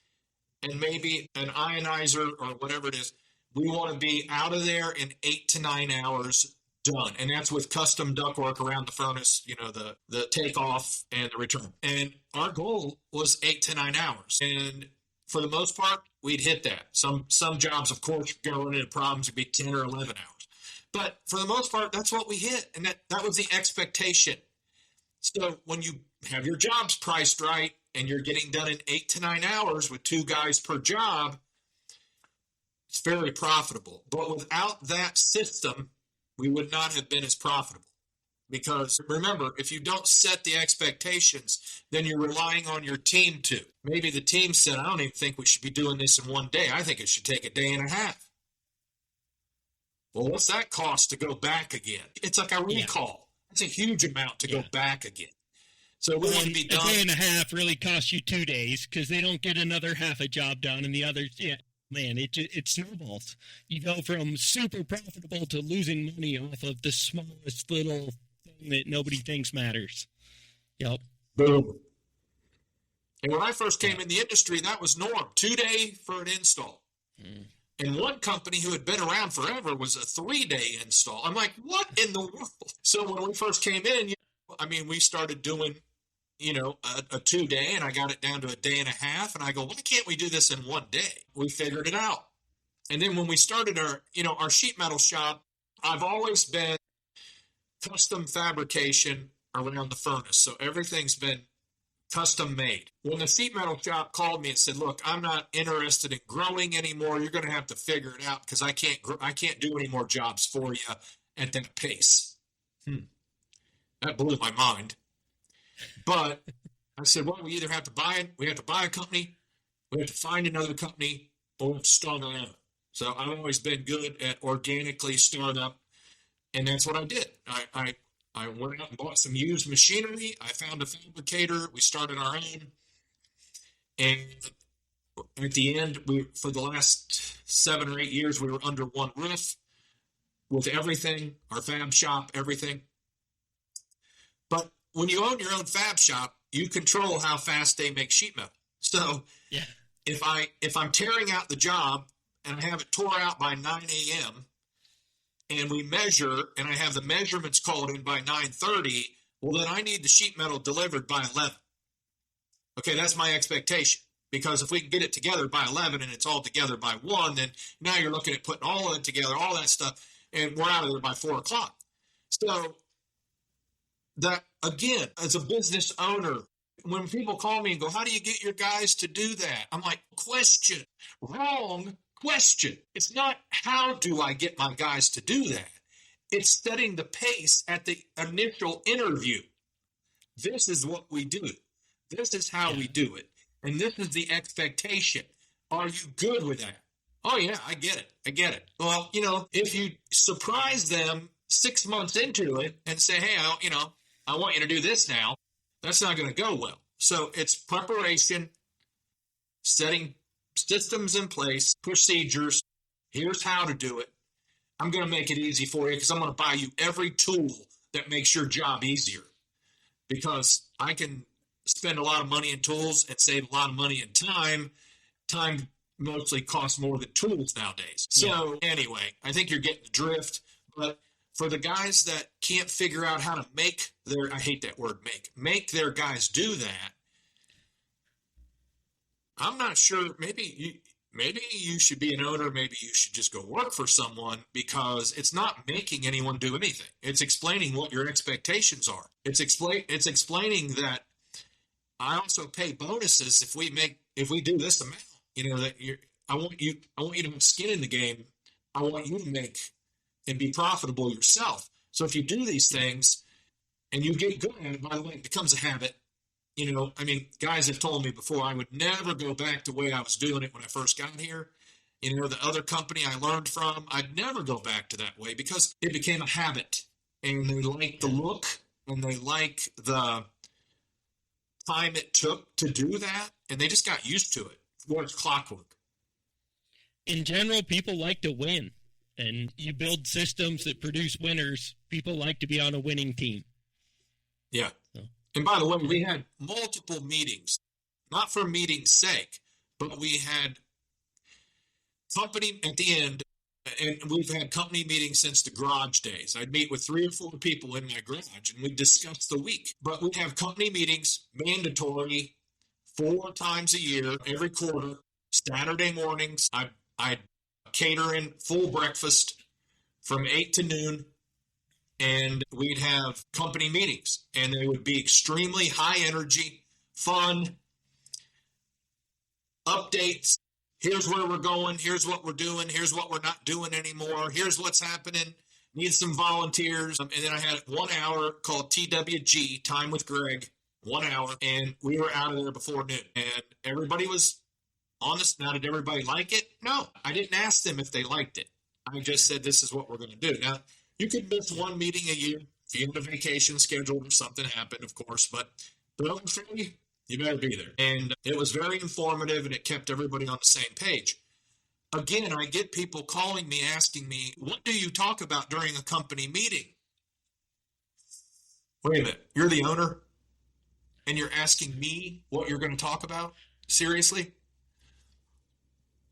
and maybe an ionizer or whatever it is. We want to be out of there in 8 to 9 hours done. And that's with custom ductwork around the furnace, the takeoff and the return. And our goal was 8 to 9 hours. And for the most part, we'd hit that. Some jobs, of course, going into problems would be 10 or 11 hours. But for the most part, that's what we hit. And that was the expectation. So when you have your jobs priced right and you're getting done in 8 to 9 hours with 2 guys per job, it's very profitable. But without that system, we would not have been as profitable. Because remember, if you don't set the expectations, then you're relying on your team to. Maybe the team said, "I don't even think we should be doing this in one day. I think it should take a day and a half." Well, what's that cost to go back again? It's like a recall. It's a huge amount to go back again. So we want to be done. A day and a half really costs you 2 days because they don't get another half a job done, and the other, man, it snowballs. You go from super profitable to losing money off of the smallest little thing that nobody thinks matters. Yep. Boom. And when I first came in the industry, that was norm. 2 day for an install. And one company who had been around forever was a 3-day install. I'm like, what in the world? So when we first came in, we started doing, a 2 day, and I got it down to a day and a half. And I go, why can't we do this in 1 day? We figured it out. And then when we started our sheet metal shop, I've always been custom fabrication around the furnace. So everything's been custom made. When the sheet metal shop called me and said, "Look, I'm not interested in growing anymore. You're going to have to figure it out because I can't do any more jobs for you at that pace." That blew my mind. But I said, well, we either have to buy a company, we have to find another company, or we have to start our own. So I've always been good at organically start up, and that's what I did. I went out and bought some used machinery. I found a fabricator. We started our own. And at the end, for the last 7 or 8 years, we were under one roof with everything, our fab shop, everything. But when you own your own fab shop, you control how fast they make sheet metal. So if I'm tearing out the job and I have it tore out by 9 a.m., and we measure, and I have the measurements called in by 9:30, well, then I need the sheet metal delivered by 11. Okay, that's my expectation. Because if we can get it together by 11 and it's all together by 1, then now you're looking at putting all of it together, all that stuff, and we're out of there by 4 o'clock. So that, again, as a business owner, when people call me and go, how do you get your guys to do that? I'm like, question, wrong question. It's not how do I get my guys to do that? It's setting the pace at the initial interview. This is what we do. This is how we do it. And this is the expectation. Are you good with that? Oh, yeah, I get it. I get it. Well, if you surprise them 6 months into it and say, hey, I want you to do this now, that's not going to go well. So it's preparation, setting systems in place, procedures. Here's how to do it. I'm going to make it easy for you because I'm going to buy you every tool that makes your job easier. Because I can spend a lot of money in tools and save a lot of money in time. Time mostly costs more than tools nowadays. So anyway, I think you're getting the drift. But for the guys that can't figure out how to make their, I hate that word, make their guys do that, I'm not sure, maybe you should be an owner, maybe you should just go work for someone, because it's not making anyone do anything. It's explaining what your expectations are. It's explaining that I also pay bonuses if we do this amount. I want you to have skin in the game. I want you to make and be profitable yourself. So if you do these things and you get good at it, by the way, it becomes a habit. Guys have told me before I would never go back to the way I was doing it when I first got here. The other company I learned from, I'd never go back to that way because it became a habit. And they like the look and they like the time it took to do that. And they just got used to it. It's clockwork. In general, people like to win. And you build systems that produce winners. People like to be on a winning team. Yeah. So. And by the way, we had multiple meetings, not for meeting's sake, but we had company at the end, and we've had company meetings since the garage days. I'd meet with 3 or 4 people in my garage, and we'd discuss the week. But we'd have company meetings, mandatory, 4 times a year, every quarter, Saturday mornings. I'd cater in full breakfast from 8 to noon. And we'd have company meetings, and they would be extremely high energy, fun, updates. Here's where we're going. Here's what we're doing. Here's what we're not doing anymore. Here's what's happening. Need some volunteers. And then I had 1 hour called TWG, Time with Greg, 1 hour. And we were out of there before noon. And everybody was honest. Now, did everybody like it? No. I didn't ask them if they liked it. I just said, this is what we're going to do. Now, you could miss 1 meeting a year if you had a vacation scheduled or something happened, of course. But the other 3, you better be there. And it was very informative, and it kept everybody on the same page. Again, I get people calling me, asking me, what do you talk about during a company meeting? Wait a minute. You're the owner, and you're asking me what you're going to talk about? Seriously?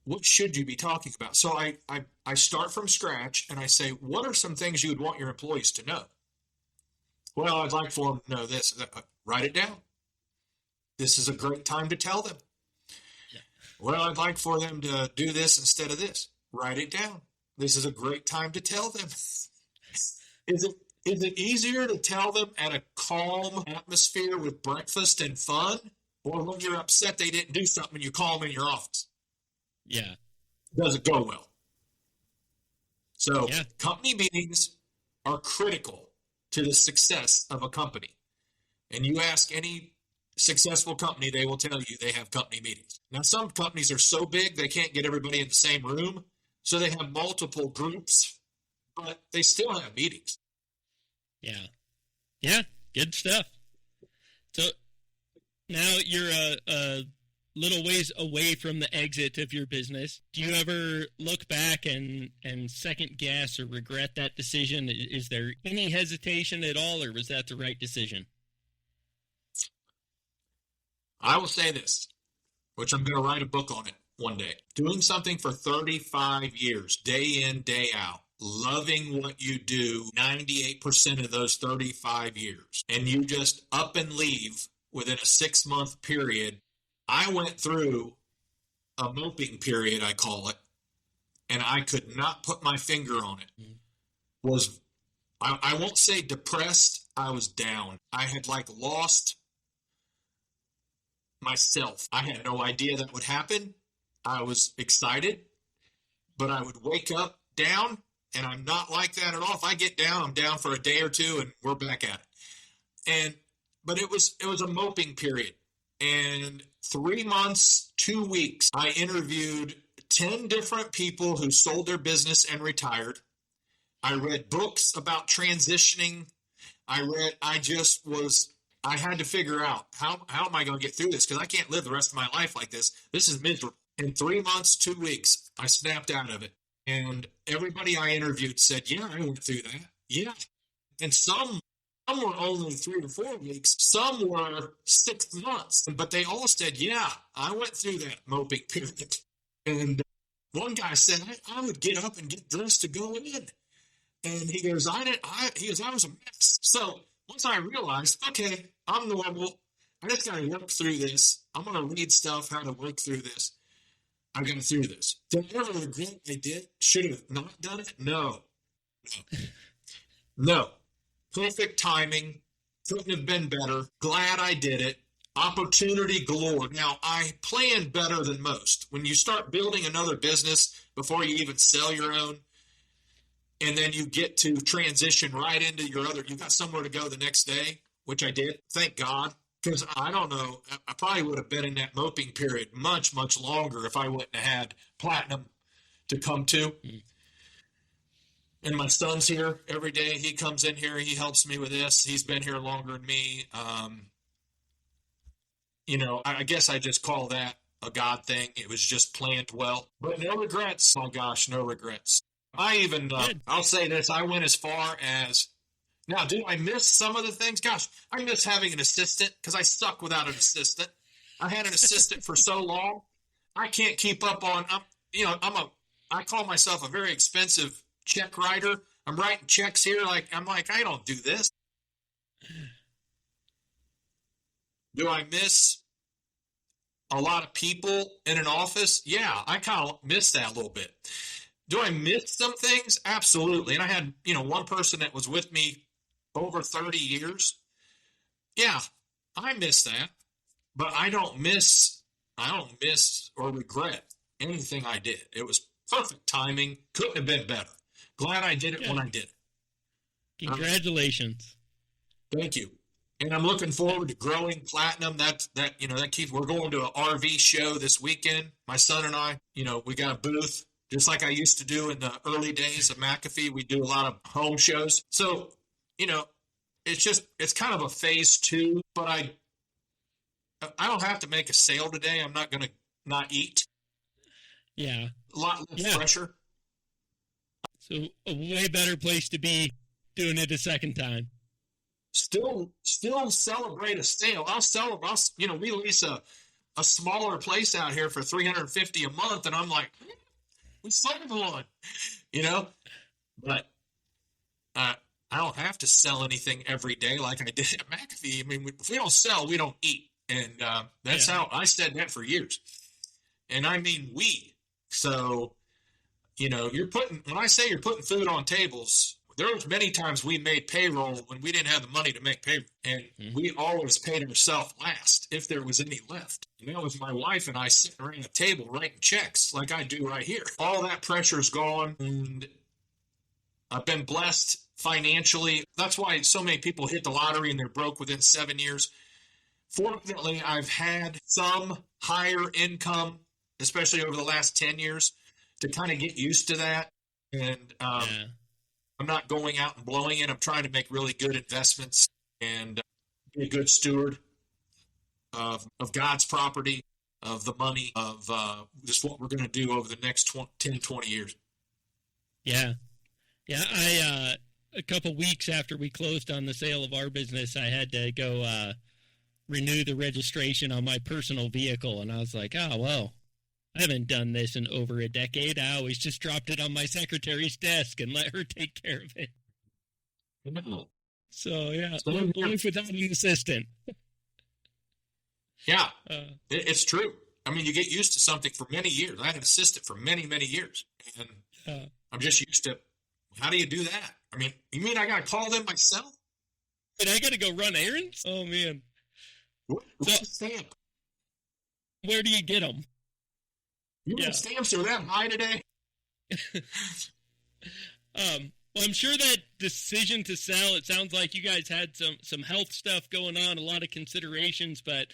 What should you be talking about? So I start from scratch, and I say, what are some things you would want your employees to know? Well, I'd like for them to know this. Write it down. This is a great time to tell them. Yeah. Well, I'd like for them to do this instead of this. Write it down. This is a great time to tell them. Is it easier to tell them at a calm atmosphere with breakfast and fun, or when you're upset they didn't do something and you call them in your office? Yeah. Doesn't go well. So company meetings are critical to the success of a company. And you ask any successful company, they will tell you they have company meetings. Now, some companies are so big they can't get everybody in the same room, so they have multiple groups, but they still have meetings. Yeah. Yeah, good stuff. So now you're a little ways away from the exit of your business. Do you ever look back and second guess or regret that decision? Is there any hesitation at all, or was that the right decision? I will say this, which I'm going to write a book on it one day. Doing something for 35 years, day in, day out, loving what you do 98% of those 35 years, and you just up and leave within a 6-month period, I went through a moping period, I call it, and I could not put my finger on it. Was I won't say depressed, I was down. I had like lost myself. I had no idea that would happen. I was excited, but I would wake up down, and I'm not like that at all. If I get down, I'm down for a day or two, and we're back at it. But it was a moping period, and 3 months, 2 weeks, I interviewed 10 different people who sold their business and retired. I read books about transitioning. I had to figure out how am I going to get through this? Because I can't live the rest of my life like this. This is miserable. In 3 months, 2 weeks, I snapped out of it. And everybody I interviewed said, yeah, I went through that. Yeah. And some were only 3 to 4 weeks. Some were 6 months. But they all said, yeah, I went through that moping period. And one guy said, I would get up and get dressed to go in. And he goes, I was a mess. So once I realized, okay, I'm normal. I just got to work through this. I'm going to read stuff, how to work through this. I got through this. Did I ever regret I did? Should have not done it? No. Perfect timing. Couldn't have been better. Glad I did it. Opportunity galore. Now, I planned better than most. When you start building another business before you even sell your own, and then you get to transition right into your other, you got somewhere to go the next day, which I did. Thank God. Because I don't know, I probably would have been in that moping period much, much longer if I wouldn't have had Platinum to come to. And my son's here every day. He comes in here. He helps me with this. He's been here longer than me. I guess I just call that a God thing. It was just planned well. But no regrets. Oh, gosh, no regrets. I'll say this. I went as far as, now, do I miss some of the things? Gosh, I miss having an assistant because I suck without an assistant. I had an assistant for so long. I can't keep up on, I call myself a very expensive check writer. I'm writing checks here. I don't do this. Do I miss a lot of people in an office? Yeah, I kind of miss that a little bit. Do I miss some things? Absolutely. And I had, one person that was with me over 30 years. Yeah, I miss that. But I don't miss or regret anything I did. It was perfect timing. Couldn't have been better. Glad I did it when I did it. Congratulations. Thank you. And I'm looking forward to growing Platinum. That keeps, we're going to an RV show this weekend. My son and I, we got a booth. Just like I used to do in the early days of McAfee, we do a lot of home shows. So, it's kind of a phase 2, but I don't have to make a sale today. I'm not going to not eat. Yeah. A lot less pressure. So a way better place to be doing it a second time. Still celebrate a sale. We lease a smaller place out here for $350 a month, and I'm like, we sold one, but I don't have to sell anything every day like I did at McAfee. I mean, if we don't sell, we don't eat. And that's how I said that for years. And I mean, we. So, when I say you're putting food on tables, there was many times we made payroll when we didn't have the money to make payroll. And we always paid ourselves last if there was any left. And that was my wife and I sitting around a table writing checks like I do right here. All that pressure's gone, and I've been blessed financially. That's why so many people hit the lottery and they're broke within 7 years. Fortunately, I've had some higher income, especially over the last 10 years, to kind of get used to that. And I'm not going out and blowing it. I'm trying to make really good investments and be a good steward of God's property, of the money, of just what we're going to do over the next 10, 20 years. Yeah. Yeah, a couple weeks after we closed on the sale of our business, I had to go renew the registration on my personal vehicle, and I was like, oh, well, I haven't done this in over a decade. I always just dropped it on my secretary's desk and let her take care of it. No. So, yeah, only without an assistant. Yeah, Uh, it's true. I mean, you get used to something for many years. I had an assistant for many, many years, and uh, I'm just used to. How do you do that? I mean, you mean I got to call them myself? and I got to go run errands. Oh man! So What's a stamp? where do you get them? You mean Yeah. stamps are that high today? Well, I'm sure that decision to sell. It sounds like you guys had some health stuff going on, a lot of considerations. But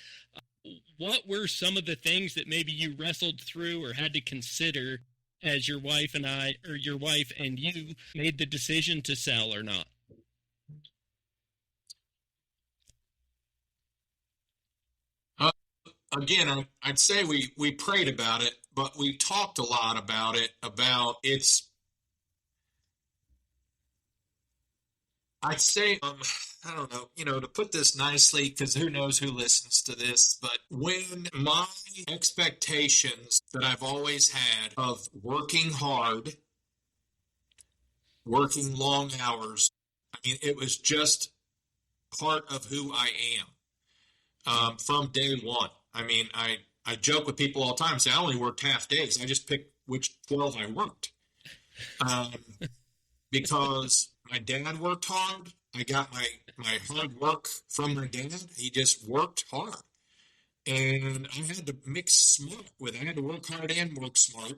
what were some of the things that maybe you wrestled through or had to consider as your wife and you made the decision to sell or not? Uh, Again, I'd say we prayed about it, but we talked a lot about it. About it's I'd say, I don't know, to put this nicely, because who knows who listens to this, but when my expectations that I've always had of working hard, working long hours, I mean, it was just part of who I am from day one. I mean, I joke with people all the time, say I only worked half days. I just picked which 12 I worked. Um, because my dad worked hard. I got my hard work from my dad. He just worked hard. And I had to mix smart with it. I had to work hard and work smart.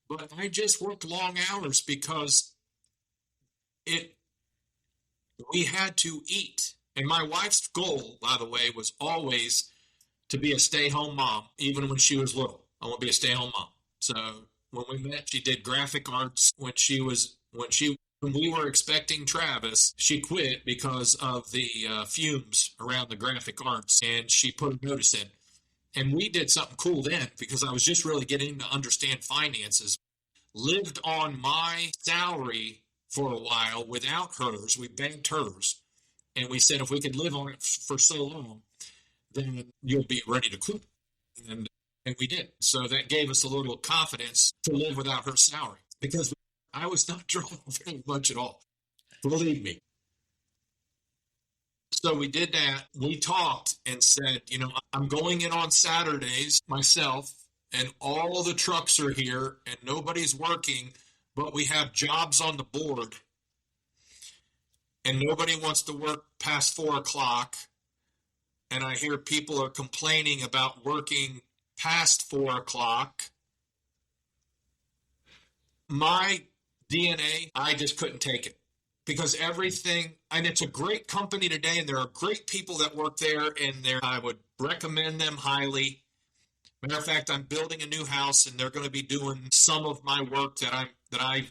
But I just worked long hours because it we had to eat. And my wife's goal, by the way, was always to be a stay-home mom, even when she was little. I want to be a stay-home mom. So when we met, she did graphic arts when we were expecting Travis. She quit because of the fumes around the graphic arts, and she put a notice in. And we did something cool then because I was just really getting to understand finances. Lived on my salary for a while without hers. We banked hers, and we said if we could live on it for so long, then you'll be ready to quit. And and we did. So that gave us a little confidence to live without her salary because I was not drawing very much at all. Believe me. So we did that. We talked and said, I'm going in on Saturdays myself, and all the trucks are here, and nobody's working, but we have jobs on the board, and nobody wants to work past 4 o'clock. And I hear people are complaining about working past 4 o'clock. My DNA, I just couldn't take it because everything, and it's a great company today, and there are great people that work there, and I would recommend them highly. Matter of fact, I'm building a new house, and they're going to be doing some of my work that I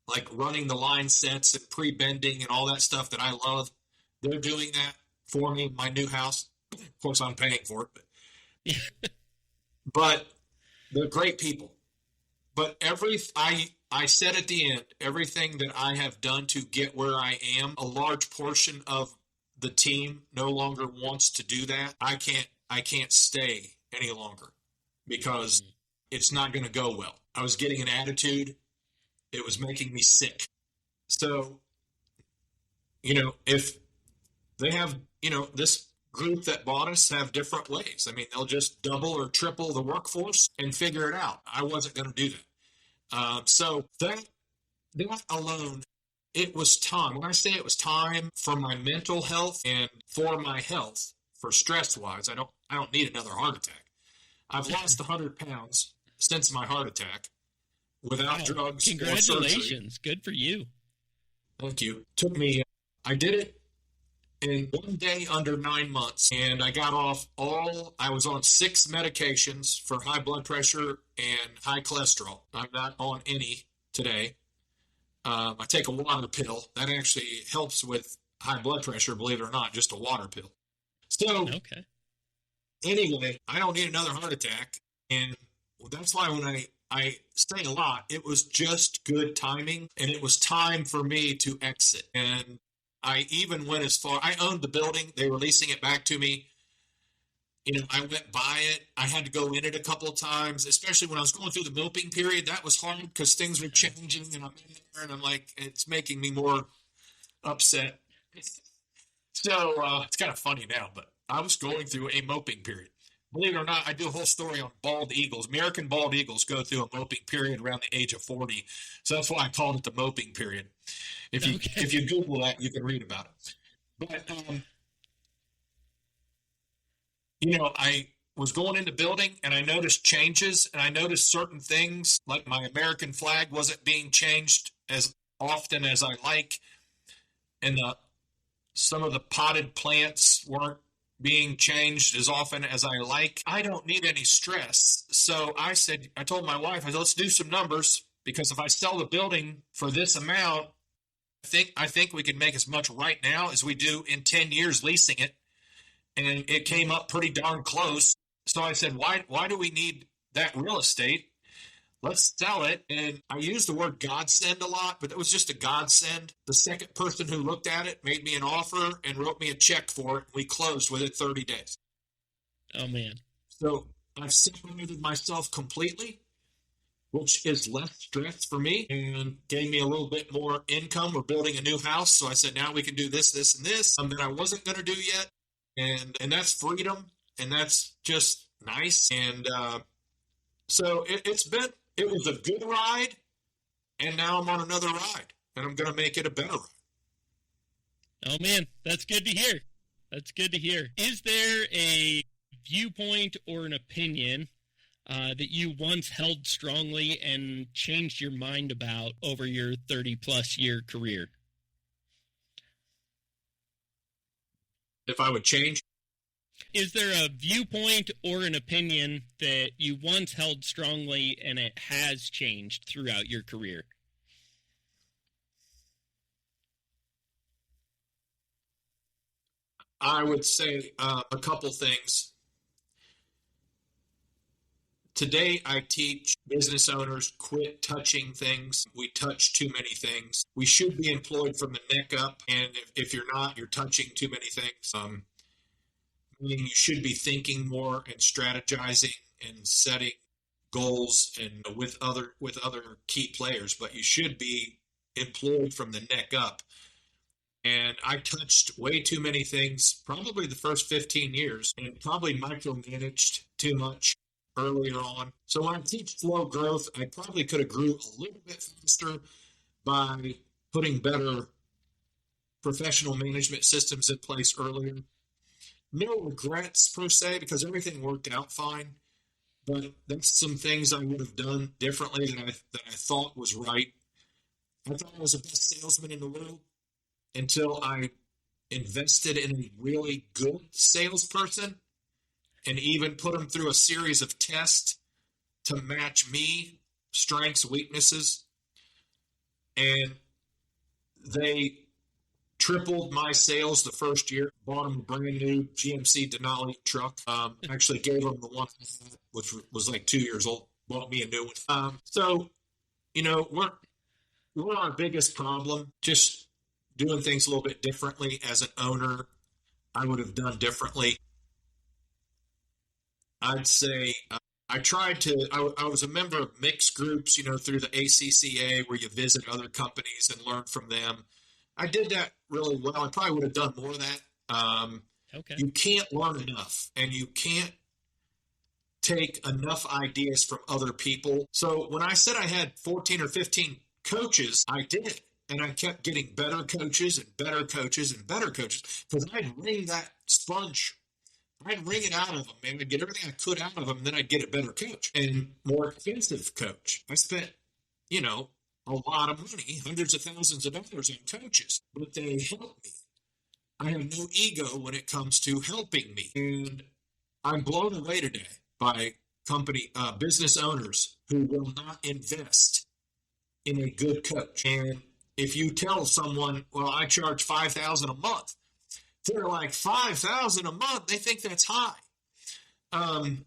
like running the line sets and pre-bending and all that stuff that I love. They're doing that for me in my new house. Of course, I'm paying for it, but they're great people. But I said at the end, everything that I have done to get where I am, a large portion of the team no longer wants to do that. I can't stay any longer because it's not going to go well. I was getting an attitude. It was making me sick. So, if they have, this group that bought us have different ways. I mean, they'll just double or triple the workforce and figure it out. I wasn't going to do that. So that alone, it was time. When I say it was time for my mental health and for my health, for stress wise, I don't need another heart attack. I've lost 100 pounds since my heart attack without Wow. drugs or surgery. Congratulations. Good for you. Thank you. I did it in 1 day under 9 months, and I got off I was on 6 medications for high blood pressure and high cholesterol. I'm not on any today. I take a water pill. That actually helps with high blood pressure, believe it or not, just a water pill. So Okay. anyway, I don't need another heart attack. And that's why when I say a lot, it was just good timing, and it was time for me to exit. And I even went as far, I owned the building. They were leasing it back to me. I went by it. I had to go in it a couple of times, especially when I was going through the milking period. That was hard because things were changing, and I'm in there, and I'm like, it's making me more upset. So it's kind of funny now, but I was going through a moping period. Believe it or not, I do a whole story on bald eagles. American bald eagles go through a moping period around the age of 40. So that's why I called it the moping period. If you Google that, you can read about it. But I was going into building and I noticed changes, and I noticed certain things like my American flag wasn't being changed as often as I like, and some of the potted plants weren't being changed as often as I like. I don't need any stress. So I told my wife, let's do some numbers, because if I sell the building for this amount, I think we can make as much right now as we do in 10 years leasing it. And it came up pretty darn close. So I said, why do we need that real estate? Let's sell it. And I used the word godsend a lot, but it was just a godsend. The second person who looked at it made me an offer and wrote me a check for it. We closed within 30 days. Oh, man. So I've separated myself completely, which is less stress for me and gave me a little bit more income. We're building a new house. So I said, now we can do this, this, and this that I wasn't going to do yet. And that's freedom. And that's just nice. And so it was a good ride, and now I'm on another ride, and I'm going to make it a better ride. Oh, man, that's good to hear. That's good to hear. Is there a viewpoint or an opinion that you once held strongly and changed your mind about over your 30-plus year career? If I would change? Is there a viewpoint or an opinion that you once held strongly and it has changed throughout your career? I would say a couple things. Today, I teach business owners quit touching things. We touch too many things. We should be employed from the neck up, and if you're not, you're touching too many things. Meaning you should be thinking more and strategizing and setting goals and with other key players, but you should be employed from the neck up. And I touched way too many things, probably the first 15 years, and probably micromanaged too much earlier on. So when I teach flow growth, I probably could have grew a little bit faster by putting better professional management systems in place earlier. No regrets per se, because everything worked out fine. But that's some things I would have done differently that I thought was right. I thought I was the best salesman in the world until I invested in a really good salesperson and even put them through a series of tests to match me, strengths, weaknesses. And they tripled my sales the first year. Bought them a brand new GMC Denali truck. Actually gave them the one which was like 2 years old. Bought me a new one. So, we're our biggest problem. Just doing things a little bit differently as an owner. I would have done differently. I'd say I was a member of mixed groups, through the ACCA, where you visit other companies and learn from them. I did that really well. I probably would have done more of that. Okay. You can't learn enough, and you can't take enough ideas from other people. So when I said I had 14 or 15 coaches, I did. And I kept getting better coaches and better coaches and better coaches, because I'd wring that sponge. I'd wring it out of them, man. I'd get everything I could out of them, and then I'd get a better coach and more expensive coach. I spent, a lot of money, hundreds of thousands of dollars on coaches, but they helped me. I have no ego when it comes to helping me. And I'm blown away today by business owners who will not invest in a good coach. And if you tell someone, well, I charge $5,000 a month, they're like, $5,000 a month? They think that's high. I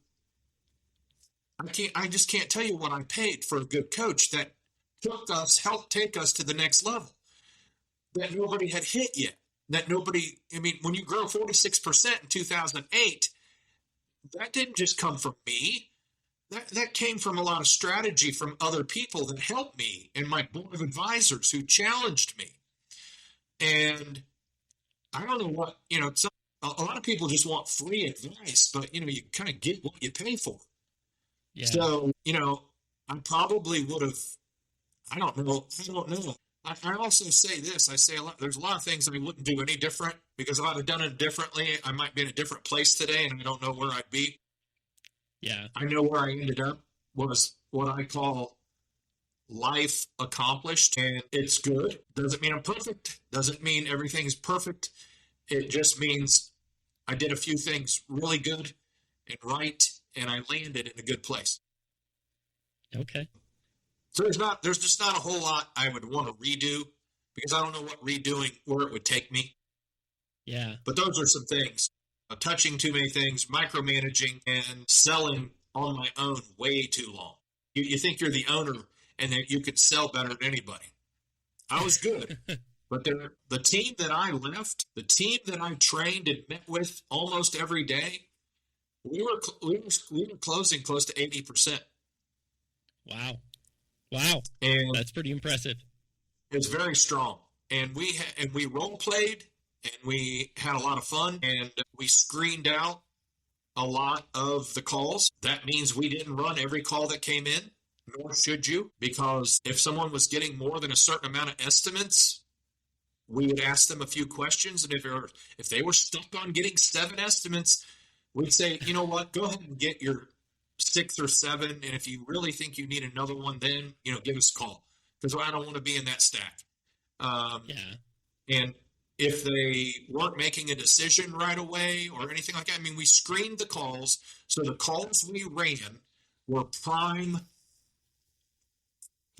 just can't tell you what I paid for a good coach that helped take us to the next level that nobody had hit yet. When you grow 46% in 2008, that didn't just come from me. That came from a lot of strategy from other people that helped me and my board of advisors who challenged me. And I don't know what, a lot of people just want free advice, but you kind of get what you pay for. Yeah. So, I probably would have, I don't know. I also say this, I say there's a lot of things I wouldn't do any different, because if I'd have done it differently, I might be in a different place today and I don't know where I'd be. Yeah. I know where I ended up was what I call life accomplished, and it's good. Doesn't mean I'm perfect. Doesn't mean everything's perfect. It just means I did a few things really good and right, and I landed in a good place. Okay. So there's just not a whole lot I would want to redo, because I don't know where it would take me. Yeah. But those are some things. Touching too many things, micromanaging, and selling on my own way too long. You think you're the owner and that you could sell better than anybody. I was good. But the team that I left, the team that I trained and met with almost every day, we were closing close to 80%. Wow. And that's pretty impressive. It's very strong. And we role played, and we had a lot of fun, and we screened out a lot of the calls. That means we didn't run every call that came in, nor should you, because if someone was getting more than a certain amount of estimates, we would ask them a few questions, and if they were stuck on getting 7 estimates, we'd say, you know what, go ahead and get your 6 or 7, and if you really think you need another one, then give us a call, because I don't want to be in that stack. Yeah. And if they weren't making a decision right away or anything like that, we screened the calls, so the calls we ran were prime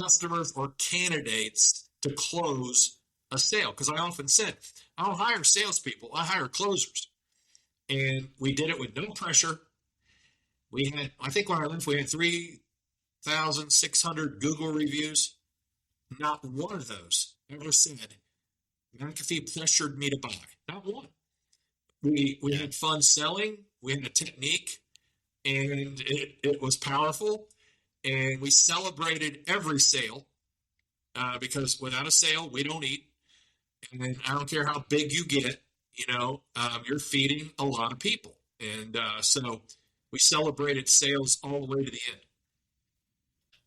customers or candidates to close a sale. Because I often said, I don't hire salespeople, I hire closers. And we did it with no pressure. I think when I left, we had 3,600 Google reviews. Not one of those ever said, McAfee pressured me to buy. Not one. We had fun selling. We had a technique, and it was powerful. And we celebrated every sale, because without a sale, we don't eat. And I don't care how big you get, you're feeding a lot of people. And so we celebrated sales all the way to the end.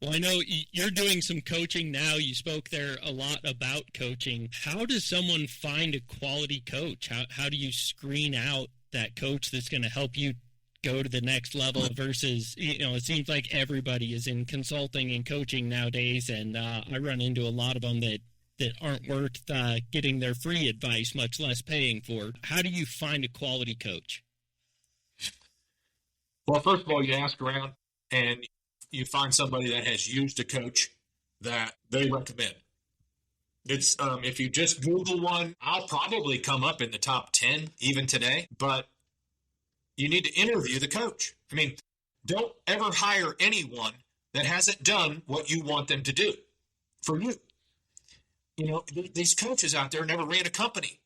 Well, I know you're doing some coaching now. You spoke there a lot about coaching. How does someone find a quality coach? How do you screen out that coach that's going to help you go to the next level versus, it seems like everybody is in consulting and coaching nowadays, and I run into a lot of them that aren't worth getting their free advice, much less paying for. How do you find a quality coach? Well, first of all, you ask around, and you find somebody that has used a coach that they recommend. It's if you just Google one, I'll probably come up in the top 10 even today, but you need to interview the coach. Don't ever hire anyone that hasn't done what you want them to do for you. These coaches out there never ran a company.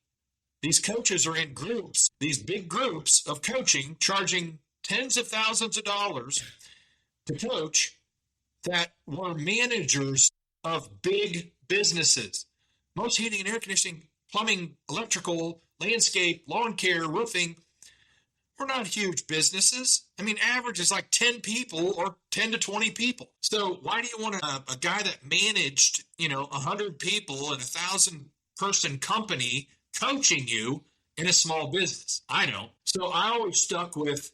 These coaches are in groups, these big groups of coaching, charging tens of thousands of dollars to coach, that were managers of big businesses. Most heating and air conditioning, plumbing, electrical, landscape, lawn care, roofing, we're not huge businesses. Average is like 10 people or 10 to 20 people. So why do you want a guy that managed, 100 people and 1,000-person company coaching you in a small business? I don't. So I always stuck with,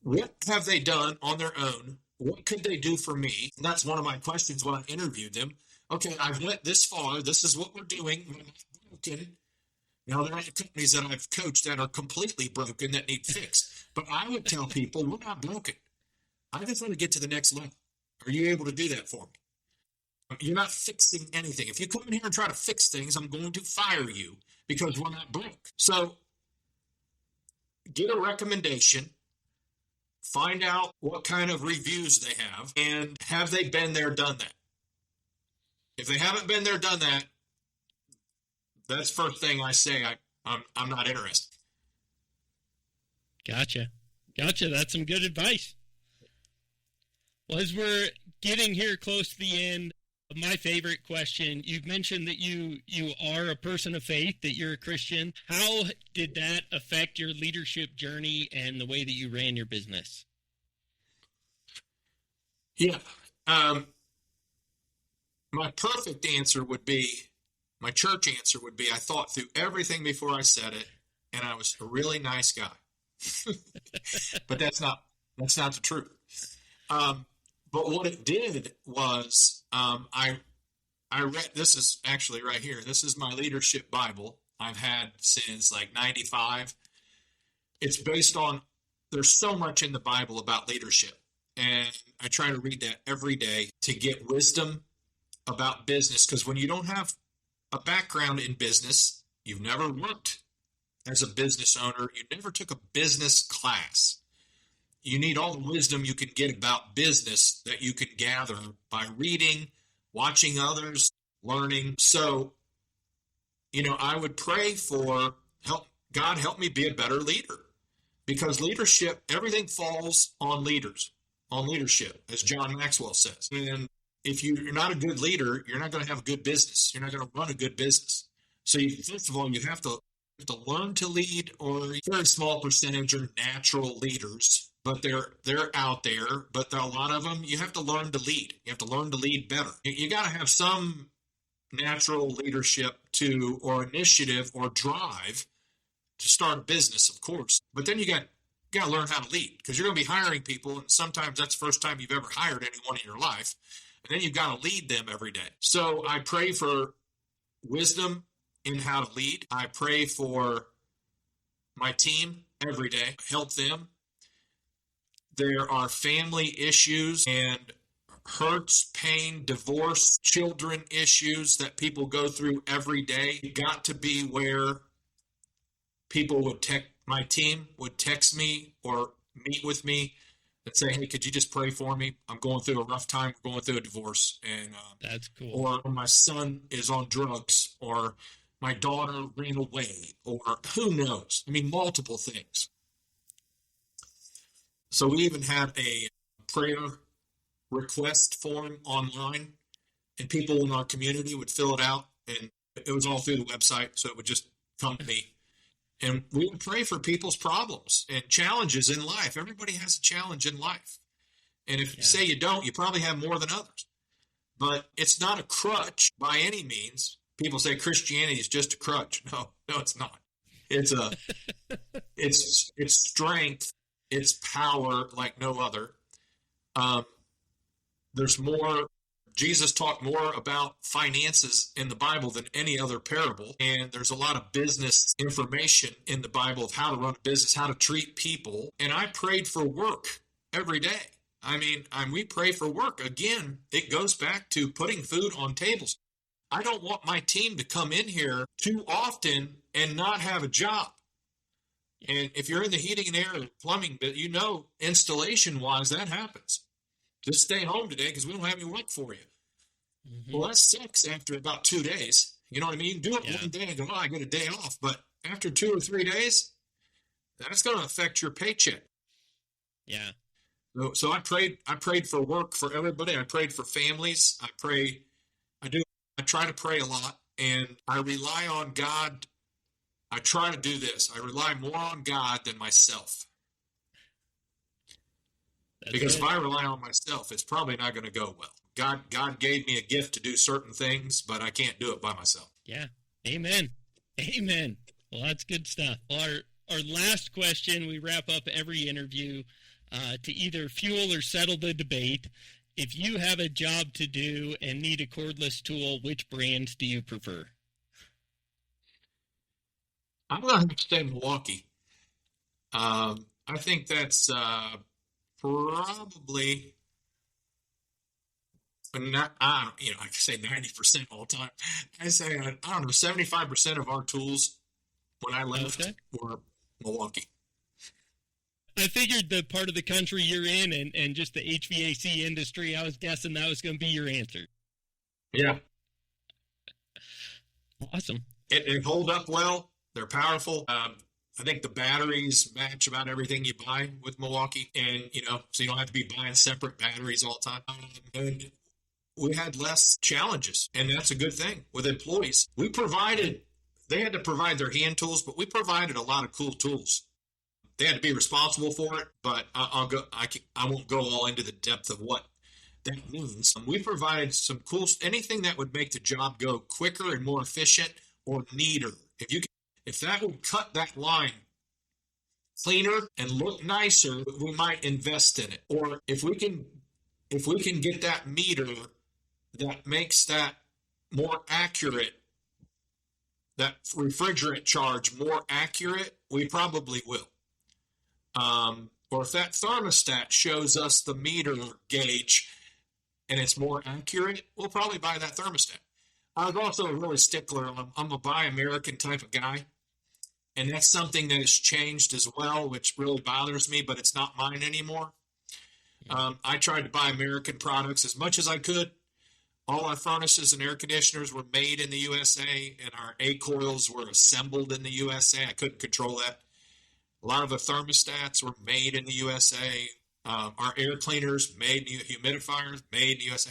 what have they done on their own? What could they do for me? And that's one of my questions when I interviewed them. Okay, I've went this far. This is what we're doing. We're not broken. Now, there are companies that I've coached that are completely broken that need fixed. But I would tell people, we're not broken. I just want to get to the next level. Are you able to do that for me? You're not fixing anything. If you come in here and try to fix things, I'm going to fire you, because we're not broke. So get a recommendation. Find out what kind of reviews they have, and have they been there, done that? If they haven't been there, done that, that's the first thing I say. I'm not interested. Gotcha. That's some good advice. Well, as we're getting here close to the end, My favorite question, you've mentioned that you are a person of faith, that you're a Christian. How did that affect your leadership journey and the way that you ran your business? Yeah. My perfect answer would be, my church answer would be, I thought through everything before I said it, and I was a really nice guy. But that's not the truth. But what it did was, I read, this is actually right here. This is my leadership Bible I've had since like 95. It's based on, there's so much in the Bible about leadership. And I try to read that every day to get wisdom about business. Because when you don't have a background in business, you've never worked as a business owner, you never took a business class, you need all the wisdom you can get about business that you can gather by reading, watching others, learning. So, I would pray for God help me be a better leader, because leadership, everything falls on leaders, on leadership, as John Maxwell says. And if you're not a good leader, you're not going to have a good business. You're not going to run a good business. So first of all, you have to learn to lead, or a very small percentage are natural leaders, but they're out there. But a lot of them, you have to learn to lead. You have to learn to lead better. You got to have some natural leadership or initiative or drive to start a business, of course. But then you got to learn how to lead, because you're going to be hiring people, and sometimes that's the first time you've ever hired anyone in your life. And then you've got to lead them every day. So I pray for wisdom in how to lead. I pray for my team every day, help them. There are family issues and hurts, pain, divorce, children issues that people go through every day. It got to be where people my team would text me or meet with me and say, hey, could you just pray for me? I'm going through a rough time. We're going through a divorce. And that's cool. Or my son is on drugs, or my daughter ran away, or who knows? I mean, multiple things. So we even had a prayer request form online, and people in our community would fill it out, and it was all through the website, so it would just come to me. And we would pray for people's problems and challenges in life. Everybody has a challenge in life. And if you say you don't, you probably have more than others. But it's not a crutch by any means. People say Christianity is just a crutch. No, it's not. It's it's strength, it's power like no other. There's more. Jesus talked more about finances in the Bible than any other parable. And there's a lot of business information in the Bible of how to run a business, how to treat people. And I prayed for work every day. We pray for work. Again, it goes back to putting food on tables. I don't want my team to come in here too often and not have a job. And if you're in the heating and air and plumbing, but installation-wise, that happens. Just stay home today because we don't have any work for you. Mm-hmm. Well, that sucks after about 2 days. You know what I mean? Do it one day and go, I get a day off. But after 2 or 3 days, that's going to affect your paycheck. Yeah. So I prayed for work for everybody. I prayed for families. I try to pray a lot, and I rely on God. I try to do this. I rely more on God than myself. Because if I rely on myself, it's probably not going to go well. God gave me a gift to do certain things, but I can't do it by myself. Yeah. Amen. Well, that's good stuff. Our last question, we wrap up every interview to either fuel or settle the debate. If you have a job to do and need a cordless tool, which brands do you prefer? I'm going to have to say Milwaukee. I think that's probably not. I can say 90% all the time. I say 75% of our tools when I left were Milwaukee. I figured the part of the country you're in and just the HVAC industry, I was guessing that was going to be your answer. Yeah. Awesome. It hold up well. They're powerful. I think the batteries match about everything you buy with Milwaukee. And, so you don't have to be buying separate batteries all the time. And we had less challenges, and that's a good thing with employees. They had to provide their hand tools, but we provided a lot of cool tools. They had to be responsible for it, but I won't go all into the depth of what that means. We provided some cool, anything that would make the job go quicker and more efficient or neater. If that would cut that line cleaner and look nicer, we might invest in it. Or if we can get that meter that makes that more accurate, that refrigerant charge more accurate, we probably will. Or if that thermostat shows us the meter gauge and it's more accurate, we'll probably buy that thermostat. I was also a really stickler. I'm a buy American type of guy. And that's something that has changed as well, which really bothers me, but it's not mine anymore. I tried to buy American products as much as I could. All our furnaces and air conditioners were made in the USA, and our A-coils were assembled in the USA. I couldn't control that. A lot of the thermostats were made in the USA. Our air cleaners made in the humidifiers made in the USA.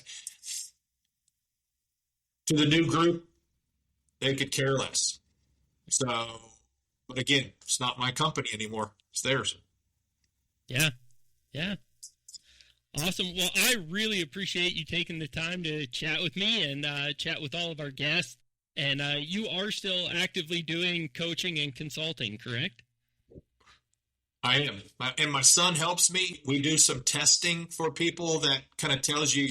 To the new group, they could care less. So, but again, it's not my company anymore. It's theirs. Yeah. Yeah. Awesome. Well, I really appreciate you taking the time to chat with me and chat with all of our guests. And you are still actively doing coaching and consulting, correct? I am. And my son helps me. We do some testing for people that kind of tells you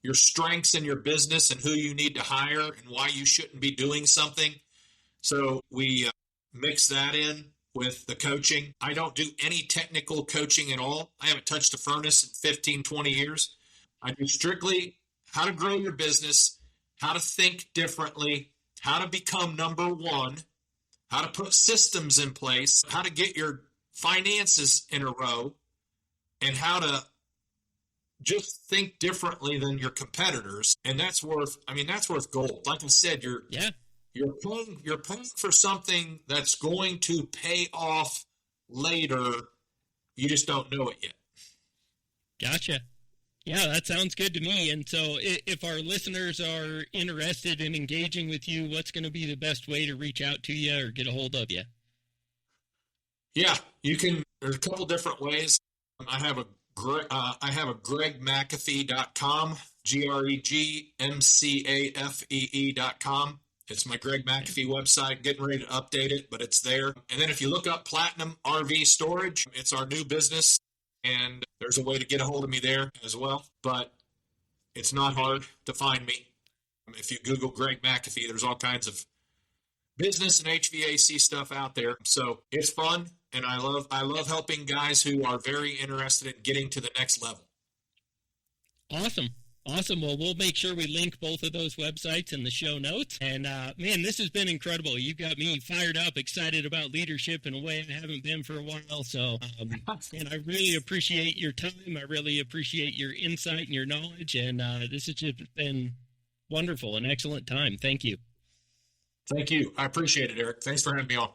your strengths in your business and who you need to hire and why you shouldn't be doing something. So we mix that in with the coaching. I don't do any technical coaching at all. I haven't touched a furnace in 15, 20 years. I do strictly how to grow your business, how to think differently, how to become number one, how to put systems in place, how to get your finances in a row, and how to just think differently than your competitors. And that's worth gold. Like I said, you're paying for something that's going to pay off later. You just don't know it yet. Gotcha. Yeah, that sounds good to me. And so if our listeners are interested in engaging with you, what's going to be the best way to reach out to you or get a hold of you? Yeah, you can. There's a couple different ways. I have a GregMcAfee.com, GregMcafee.com. It's my Greg McAfee website. Getting ready to update it, but it's there. And then if you look up Platinum RV Storage, it's our new business, and there's a way to get a hold of me there as well. But it's not hard to find me. If you Google Greg McAfee, there's all kinds of business and HVAC stuff out there. So it's fun, and I love helping guys who are very interested in getting to the next level. Awesome. Well, we'll make sure we link both of those websites in the show notes. And, man, this has been incredible. You got me fired up, excited about leadership in a way I haven't been for a while. So, and I really appreciate your time. I really appreciate your insight and your knowledge. And this has just been wonderful, an excellent time. Thank you. Thank you. I appreciate it, Eric. Thanks for having me on.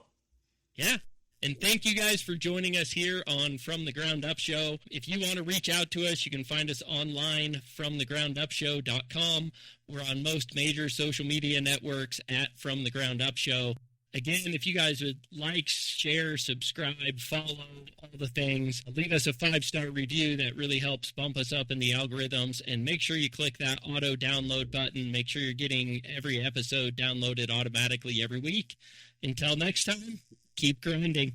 Yeah. And thank you guys for joining us here on From the Ground Up Show. If you want to reach out to us, you can find us online, fromthegroundupshow.com. We're on most major social media networks at From the Ground Up Show. Again, if you guys would like, share, subscribe, follow, all the things, leave us a 5-star review. That really helps bump us up in the algorithms. And make sure you click that auto download button. Make sure you're getting every episode downloaded automatically every week. Until next time, keep grinding.